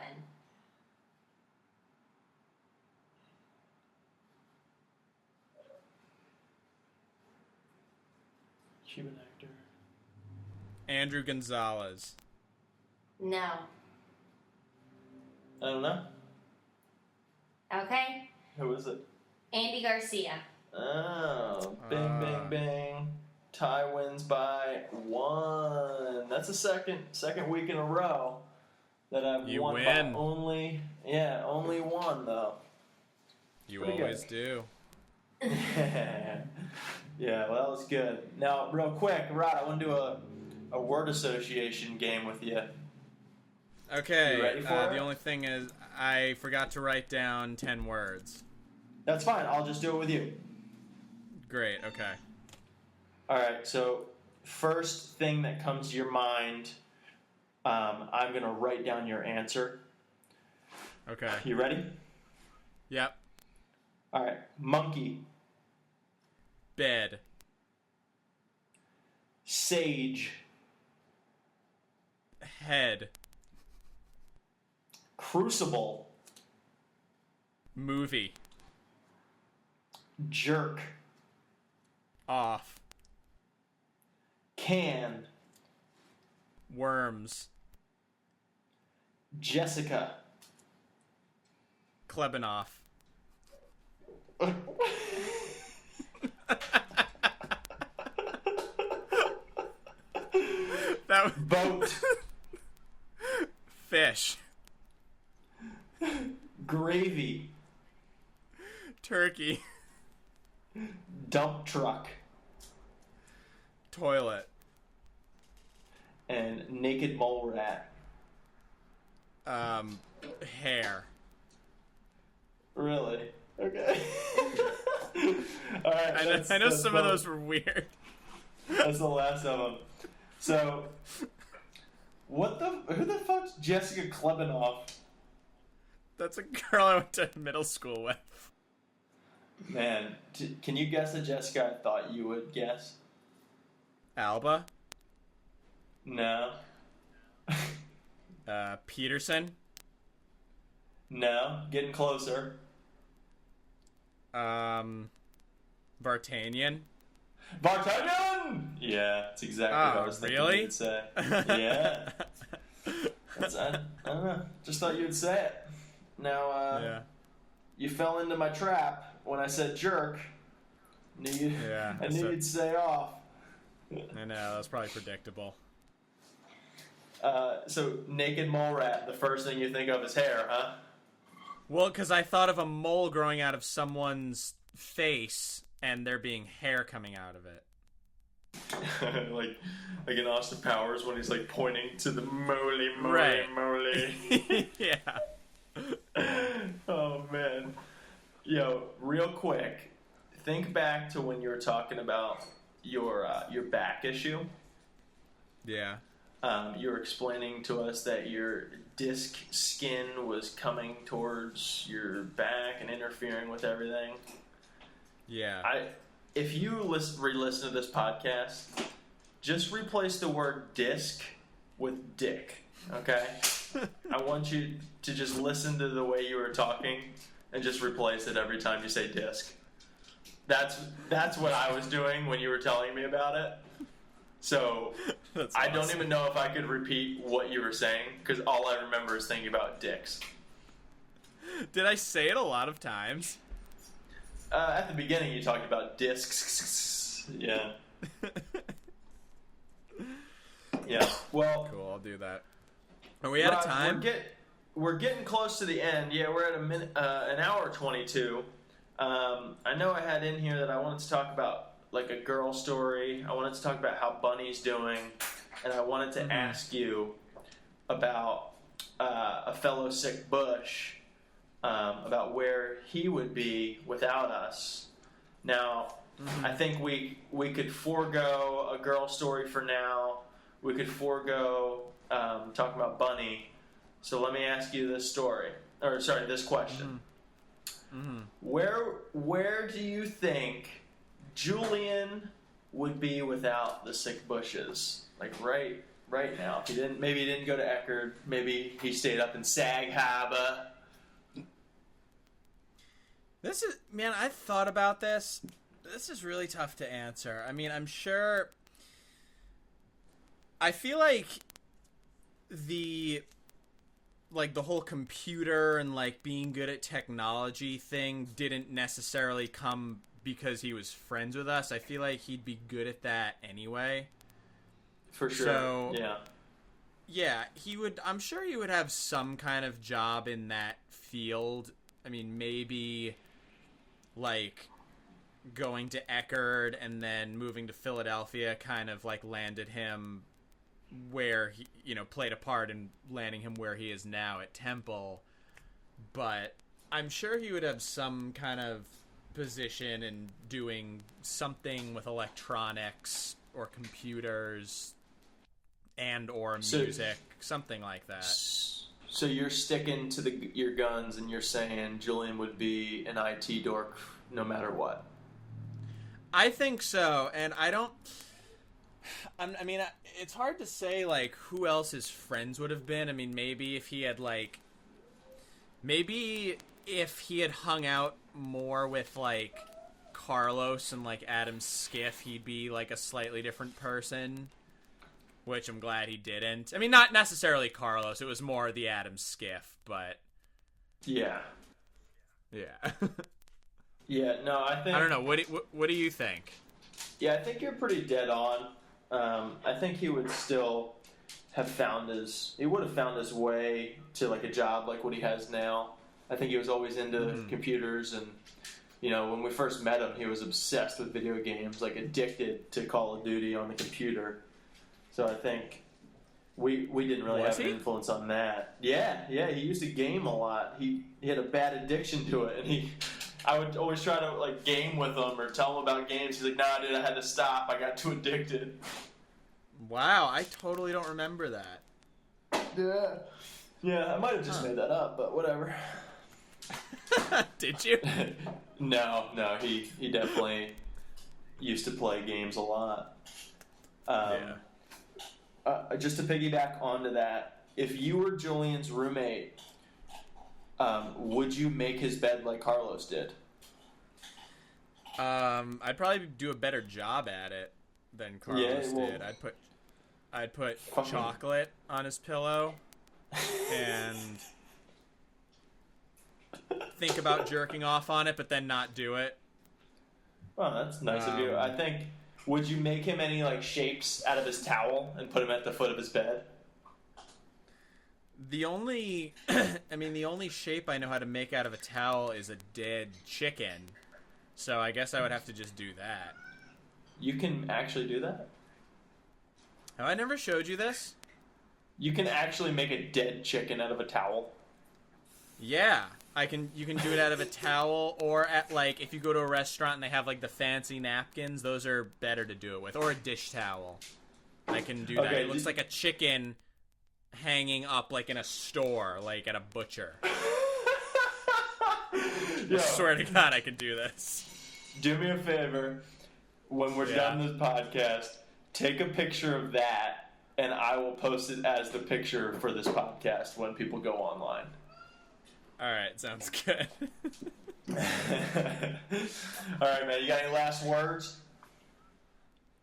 A: Cuban actor.
B: Andrew Gonzalez.
C: No.
A: I don't know.
C: Okay.
A: Who is it?
C: Andy Garcia.
A: Oh, bing, bing, bing. Ty wins by 1. That's the second week in a row that I've
B: You
A: won
B: win.
A: by only one though.
B: You
A: Pretty
B: always
A: good.
B: do.
A: Yeah, well, that was good. Now, real quick, Rod, I want to do a word association game with you.
B: Okay.
A: You ready for it?
B: The only thing is, I forgot to write down 10 words.
A: That's fine. I'll just do it with you.
B: Great. Okay.
A: All right. So, first thing that comes to your mind, I'm gonna write down your answer.
B: Okay.
A: You ready?
B: Yep.
A: All right. Monkey,
B: Bed.
A: sage,
B: Head.
A: crucible,
B: Movie.
A: jerk,
B: Off.
A: can,
B: Worms.
A: Jessica.
B: Klebanoff. That
A: Boat,
B: Fish.
A: gravy,
B: Turkey.
A: dump truck,
B: Toilet.
A: and naked mole rat.
B: Hair.
A: Really? Okay. All right.
B: I know
A: that's
B: some of those were weird.
A: That's the last of them. So, who the fuck's Jessica Klebanoff?
B: That's a girl I went to middle school with.
A: Man, can you guess the Jessica I thought you would guess?
B: Alba.
A: No.
B: Peterson.
A: No. Getting closer.
B: Vartanian.
A: Vartanian! Yeah, that's exactly what I was thinking
B: really?
A: you'd say. Yeah. I don't know. Just thought you'd say it. Now,
B: Yeah.
A: you fell into my trap when I said jerk. I knew you'd say off.
B: I know, that's probably predictable.
A: So, naked mole rat, the first thing you think of is hair, huh?
B: Well, because I thought of a mole growing out of someone's face and there being hair coming out of it.
A: like in Austin Powers when he's like pointing to the moly.
B: Right. Yeah.
A: Oh man. Yo, real quick, think back to when you were talking about your back issue.
B: Yeah.
A: You were explaining to us that your disc skin was coming towards your back and interfering with everything.
B: Yeah.
A: If you re-listen to this podcast, just replace the word disc with dick, okay? I want you to just listen to the way you were talking and just replace it every time you say disc. That's what I was doing when you were telling me about it. So
B: That's
A: I
B: awesome.
A: don't even know if I could repeat what you were saying because all I remember is thinking about dicks.
B: Did I say it a lot of times?
A: At the beginning, you talked about discs. Yeah. Yeah. Well,
B: Cool, I'll do that. Are we out of
A: Rod,
B: time?
A: We're getting close to the end. Yeah, we're at an hour 22. I know I had in here that I wanted to talk about like a girl story. I wanted to talk about how Bunny's doing, and I wanted to ask you about a fellow sick Bush, about where he would be without us. Now, I think we could forego a girl story for now. We could forego talking about Bunny. So let me ask you this question. Where do you think Julian would be without the sick Bushes? Like right now. Maybe he didn't go to Eckerd. Maybe he stayed up in Sag Harbor.
B: Man, I've thought about this. This is really tough to answer. I mean, I'm sure. I feel like the whole computer and like being good at technology thing didn't necessarily come because he was friends with us. I feel like he'd be good at that anyway.
A: For sure.
B: So,
A: yeah,
B: he would. I'm sure he would have some kind of job in that field. I mean, maybe like going to Eckerd and then moving to Philadelphia kind of like landed him where he, played a part in landing him where he is now at Temple. But I'm sure he would have some kind of position in doing something with electronics or computers and or music, something like that.
A: So you're sticking to your guns and you're saying Julian would be an IT dork no matter what?
B: I think so, and I mean, it's hard to say, like, who else his friends would have been. I mean, maybe if he had hung out more with, like, Carlos and, like, Adam Skiff, he'd be, like, a slightly different person, which I'm glad he didn't. I mean, not necessarily Carlos. It was more the Adam Skiff, but...
A: Yeah.
B: Yeah.
A: Yeah, no, I think...
B: I don't know. What do you think?
A: Yeah, I think you're pretty dead on. I think he would still have found his way to like a job like what he has now. I think he was always into computers, and when we first met him, he was obsessed with video games, like addicted to Call of Duty on the computer. So I think we didn't really have an influence on that. Yeah, he used to game a lot. He had a bad addiction to it, and I would always try to like game with him or tell him about games. He's like, "Nah, dude, I had to stop. I got too addicted."
B: Wow, I totally don't remember that.
A: Yeah, I might have just made that up, but whatever.
B: Did you?
A: No, he definitely used to play games a lot. Just to piggyback onto that, if you were Julian's roommate, would you make his bed like Carlos did?
B: I'd probably do a better job at it than Carlos did. I'd put chocolate on his pillow and think about jerking off on it, but then not do it.
A: Oh, that's nice of you. I think. Would you make him any like shapes out of his towel and put him at the foot of his bed?
B: The only shape I know how to make out of a towel is a dead chicken. So I guess I would have to just do that.
A: You can actually do that?
B: Have I never showed you this?
A: You can actually make a dead chicken out of a towel?
B: Yeah. You can do it out of a towel, or at like if you go to a restaurant and they have like the fancy napkins, those are better to do it with, or a dish towel. I can do that. It looks like a chicken hanging up like in a store, like at a butcher. I swear to God, I can do this.
A: Do me a favor. When we're done this podcast, take a picture of that and I will post it as the picture for this podcast when people go online.
B: All right, sounds good.
A: All right, man. You got any last words?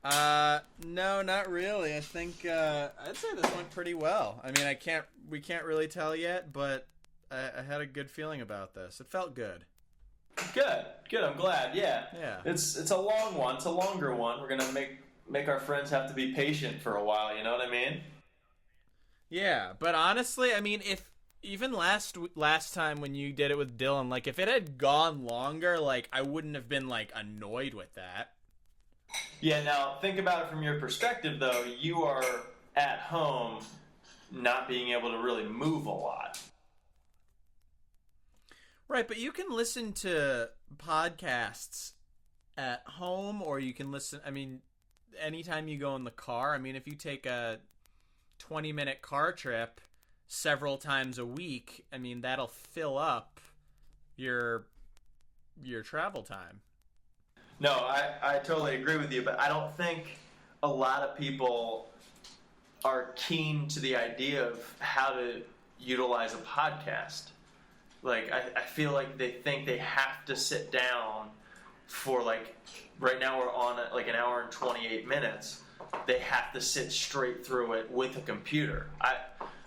B: No, not really. I think I'd say this went pretty well. I mean, we can't really tell yet, but I had a good feeling about this. It felt good.
A: Good. I'm glad. Yeah.
B: Yeah.
A: It's a long one. It's a longer one. We're gonna make our friends have to be patient for a while. You know what I mean?
B: Yeah, but honestly, I mean, if even last time when you did it with Dylan, like if it had gone longer, like I wouldn't have been like annoyed with that.
A: Yeah. Now think about it from your perspective, though. You are at home, not being able to really move a lot.
B: Right, but you can listen to podcasts at home, or you can listen, I mean, anytime you go in the car. I mean, if you take a 20-minute car trip several times a week, I mean, that'll fill up your travel time.
A: No, I totally agree with you, but I don't think a lot of people are keen to the idea of how to utilize a podcast. Like, I feel like they think they have to sit down for, like, right now we're on, like, an hour and 28 minutes. They have to sit straight through it with a computer.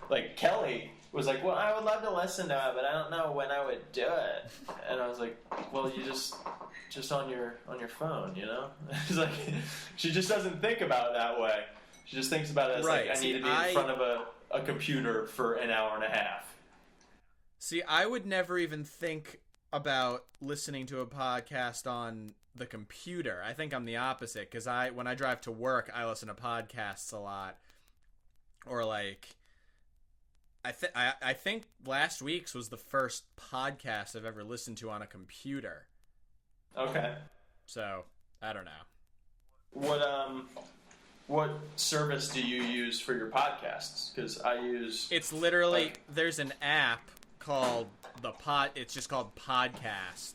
A: Like, Kelly was like, well, I would love to listen to it, but I don't know when I would do it. And I was like, well, you just on your phone, you know? It's like, she just doesn't think about it that way. She just thinks about it as,
B: right.
A: like, I need to be in front of a computer for an hour and a half.
B: See, I would never even think about listening to a podcast on the computer. I think I'm the opposite, because when I drive to work, I listen to podcasts a lot. Or like, I think last week's was the first podcast I've ever listened to on a computer.
A: Okay.
B: So, I don't know.
A: What service do you use for your podcasts? Because I use...
B: It's literally, there's an app called it's just called Podcast.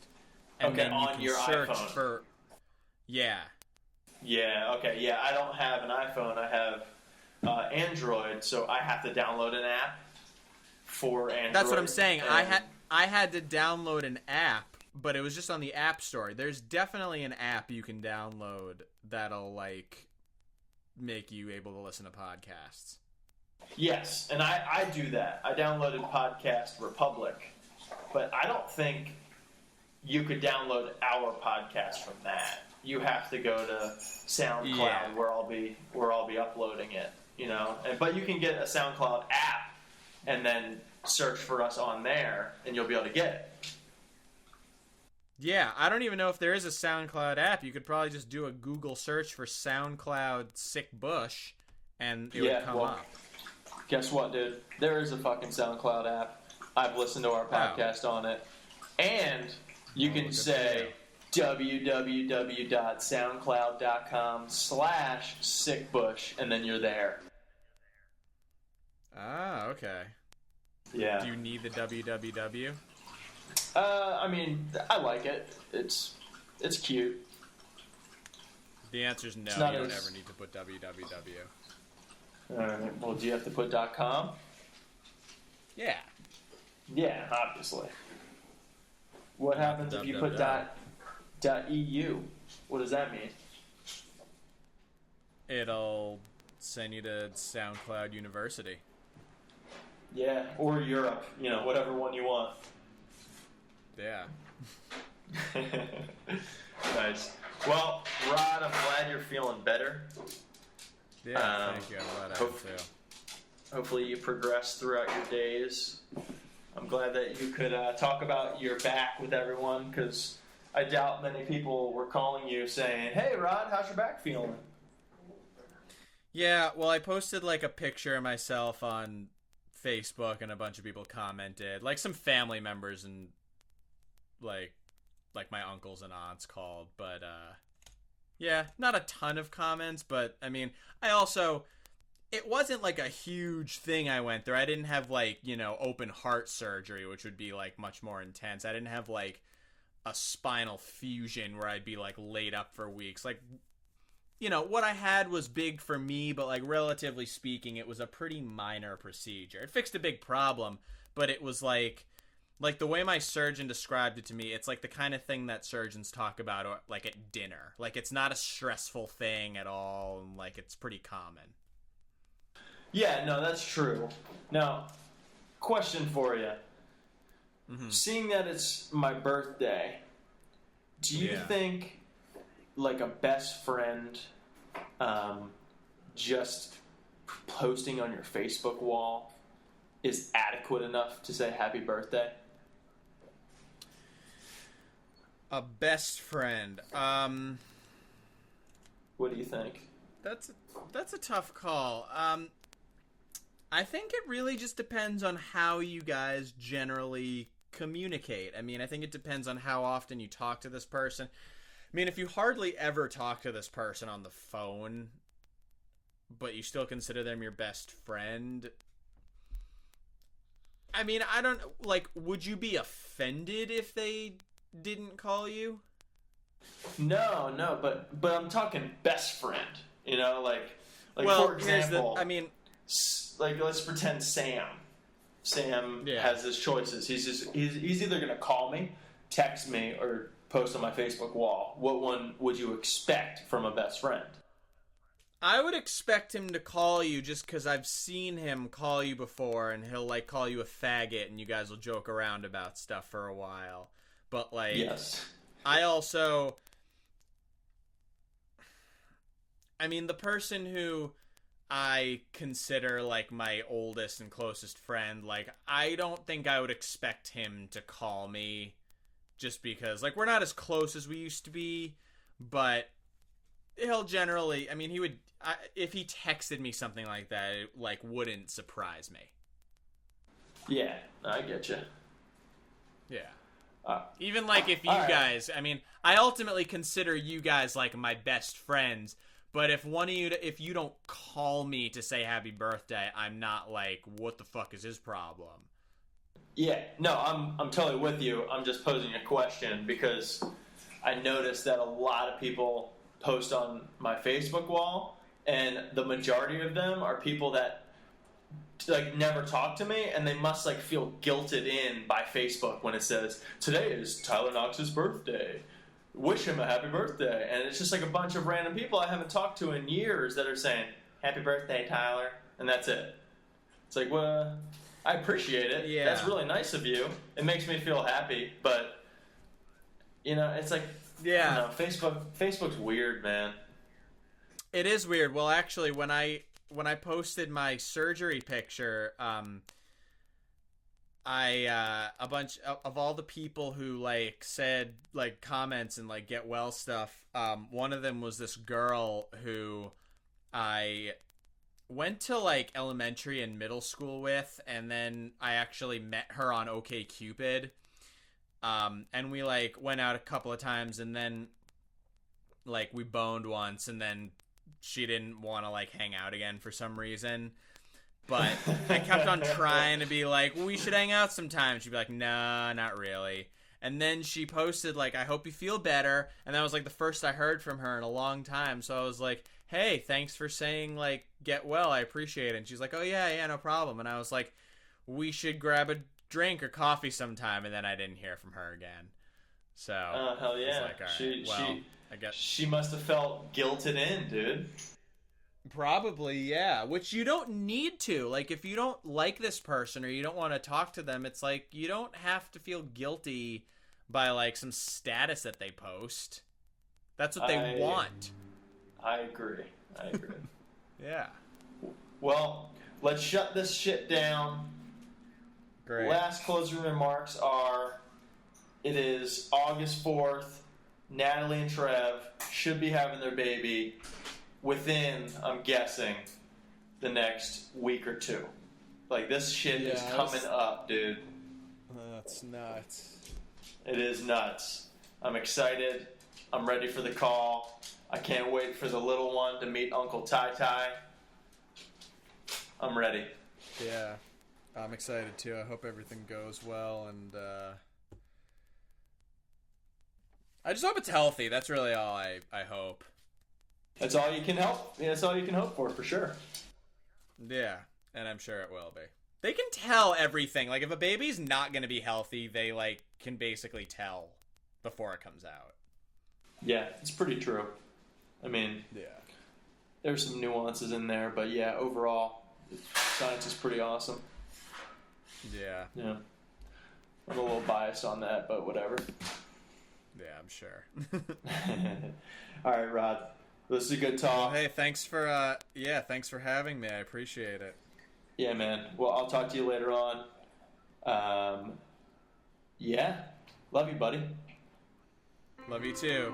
B: And
A: okay,
B: then you
A: on
B: can
A: your
B: search
A: iPhone.
B: for... Yeah.
A: Yeah, okay. Yeah, I don't have an iPhone. I have Android, so I have to download an app for Android.
B: That's what I'm saying. I had to download an app, but it was just on the App Store. There's definitely an app you can download that'll, like, make you able to listen to podcasts.
A: Yes, and I do that. I downloaded Podcast Republic, but I don't think you could download our podcast from that. You have to go to SoundCloud where I'll be uploading it, you know. But you can get a SoundCloud app and then search for us on there, and you'll be able to get it.
B: Yeah, I don't even know if there is a SoundCloud app. You could probably just do a Google search for SoundCloud Sick Bush, and it would come up.
A: Guess what, dude? There is a fucking SoundCloud app. I've listened to our podcast on it. And you can say www.soundcloud.com/sickbush, and then you're there.
B: Ah, okay.
A: Yeah.
B: Do you need the www?
A: I mean, I like it. It's cute.
B: The answer is no. You don't ever need to put www.
A: Alright, well, do you have to put .com?
B: Yeah.
A: Yeah, obviously. What happens if you put .eu? What does that mean?
B: It'll send you to SoundCloud University.
A: Yeah, or Europe. You know, whatever one you want.
B: Yeah.
A: Nice. Well, Rod, I'm glad you're feeling better.
B: Yeah, thank you. I'm glad I am too.
A: Hopefully you progress throughout your days. I'm glad that you could talk about your back with everyone, because I doubt many people were calling you saying, hey, Rod, how's your back feeling?
B: Yeah, well, I posted like a picture of myself on Facebook, and a bunch of people commented. Like some family members and like my uncles and aunts called, but yeah, not a ton of comments, but I mean, it wasn't like a huge thing I went through. I didn't have like, you know, open heart surgery, which would be like much more intense. I didn't have like a spinal fusion where I'd be like laid up for weeks. Like you know, what I had was big for me, but like relatively speaking, it was a pretty minor procedure. It fixed a big problem, but it was like the way my surgeon described it to me, it's like the kind of thing that surgeons talk about like at dinner. Like it's not a stressful thing at all, and like it's pretty common.
A: Yeah, no, that's true. Now, question for you. Mm-hmm. Seeing that it's my birthday, do you think like a best friend just posting on your Facebook wall is adequate enough to say happy birthday?
B: A best friend.
A: What do you think?
B: That's a tough call. I think it really just depends on how you guys generally communicate. I mean, I think it depends on how often you talk to this person. I mean, if you hardly ever talk to this person on the phone, but you still consider them your best friend, I mean, I don't, like, would you be offended if they didn't call you?
A: No, but I'm talking best friend. You know, like
B: well,
A: for example, like let's pretend Sam has his choices. He's either gonna call me, text me, or post on my Facebook wall. What one would you expect from a best friend?
B: I would expect him to call you just because I've seen him call you before, and he'll like call you a faggot, and you guys will joke around about stuff for a while. But like,
A: yes,
B: I mean, the person who I consider like my oldest and closest friend, like I don't think I would expect him to call me just because like we're not as close as we used to be, but he'll generally, I mean, he would, if he texted me something like that, it like wouldn't surprise me.
A: Yeah, I get you.
B: Yeah. Even like if you guys, I mean, I ultimately consider you guys like my best friends, but if one of you, if you don't call me to say happy birthday, I'm not like, what the fuck is his problem?
A: Yeah, no, I'm totally with you. I'm just posing a question because I noticed that a lot of people post on my Facebook wall, and the majority of them are people that like never talk to me, and they must like feel guilted in by Facebook when it says today is Tyler Knox's birthday. Wish him a happy birthday. And it's just like a bunch of random people I haven't talked to in years that are saying happy birthday, Tyler, and that's it. It's like, well, I appreciate it.
B: Yeah.
A: That's really nice of you. It makes me feel happy, but you know, it's like,
B: yeah,
A: I don't know, Facebook's weird, man.
B: It is weird. Well, actually, when I posted my surgery picture, a bunch of all the people who like said like comments and like get well stuff, one of them was this girl who I went to like elementary and middle school with, and then I actually met her on OkCupid. And we like went out a couple of times, and then like we boned once, and then she didn't want to like hang out again for some reason. But I kept on trying to be like, we should hang out sometime. She'd be like, nah, not really. And then she posted like, I hope you feel better. And that was like the first I heard from her in a long time. So I was like, hey, thanks for saying like, get well. I appreciate it. And she's like, oh yeah, no problem. And I was like, we should grab a drink or coffee sometime. And then I didn't hear from her again. So
A: hell yeah.
B: Like, all right, I guess
A: she must have felt guilted in, dude.
B: Probably, yeah. Which you don't need to. Like, if you don't like this person or you don't want to talk to them, it's like you don't have to feel guilty by like some status that they post. That's what they want.
A: I agree.
B: Yeah.
A: Well, let's shut this shit down.
B: Great.
A: Last closing remarks are, it is August 4th. Natalie and Trev should be having their baby within, I'm guessing, the next week or two. Like, this shit is coming up, dude.
B: That's nuts.
A: It is nuts. I'm excited. I'm ready for the call. I can't wait for the little one to meet Uncle Tai Tai. I'm ready.
B: Yeah. I'm excited, too. I hope everything goes well, and, I just hope it's healthy. That's really all I hope.
A: That's all you can help. Yeah, that's all you can hope for sure.
B: Yeah, and I'm sure it will be. They can tell everything. Like, if a baby's not going to be healthy, they, like, can basically tell before it comes out.
A: Yeah, it's pretty true. I mean,
B: Yeah.
A: there's some nuances in there, but yeah, overall, science is pretty awesome.
B: Yeah.
A: Yeah. I'm a little biased on that, but whatever.
B: Yeah, I'm sure.
A: All right, Rod. This is a good talk.
B: Hey, thanks for having me. I appreciate it.
A: Yeah, man. Well, I'll talk to you later on. Yeah. Love you, buddy.
B: Love you too.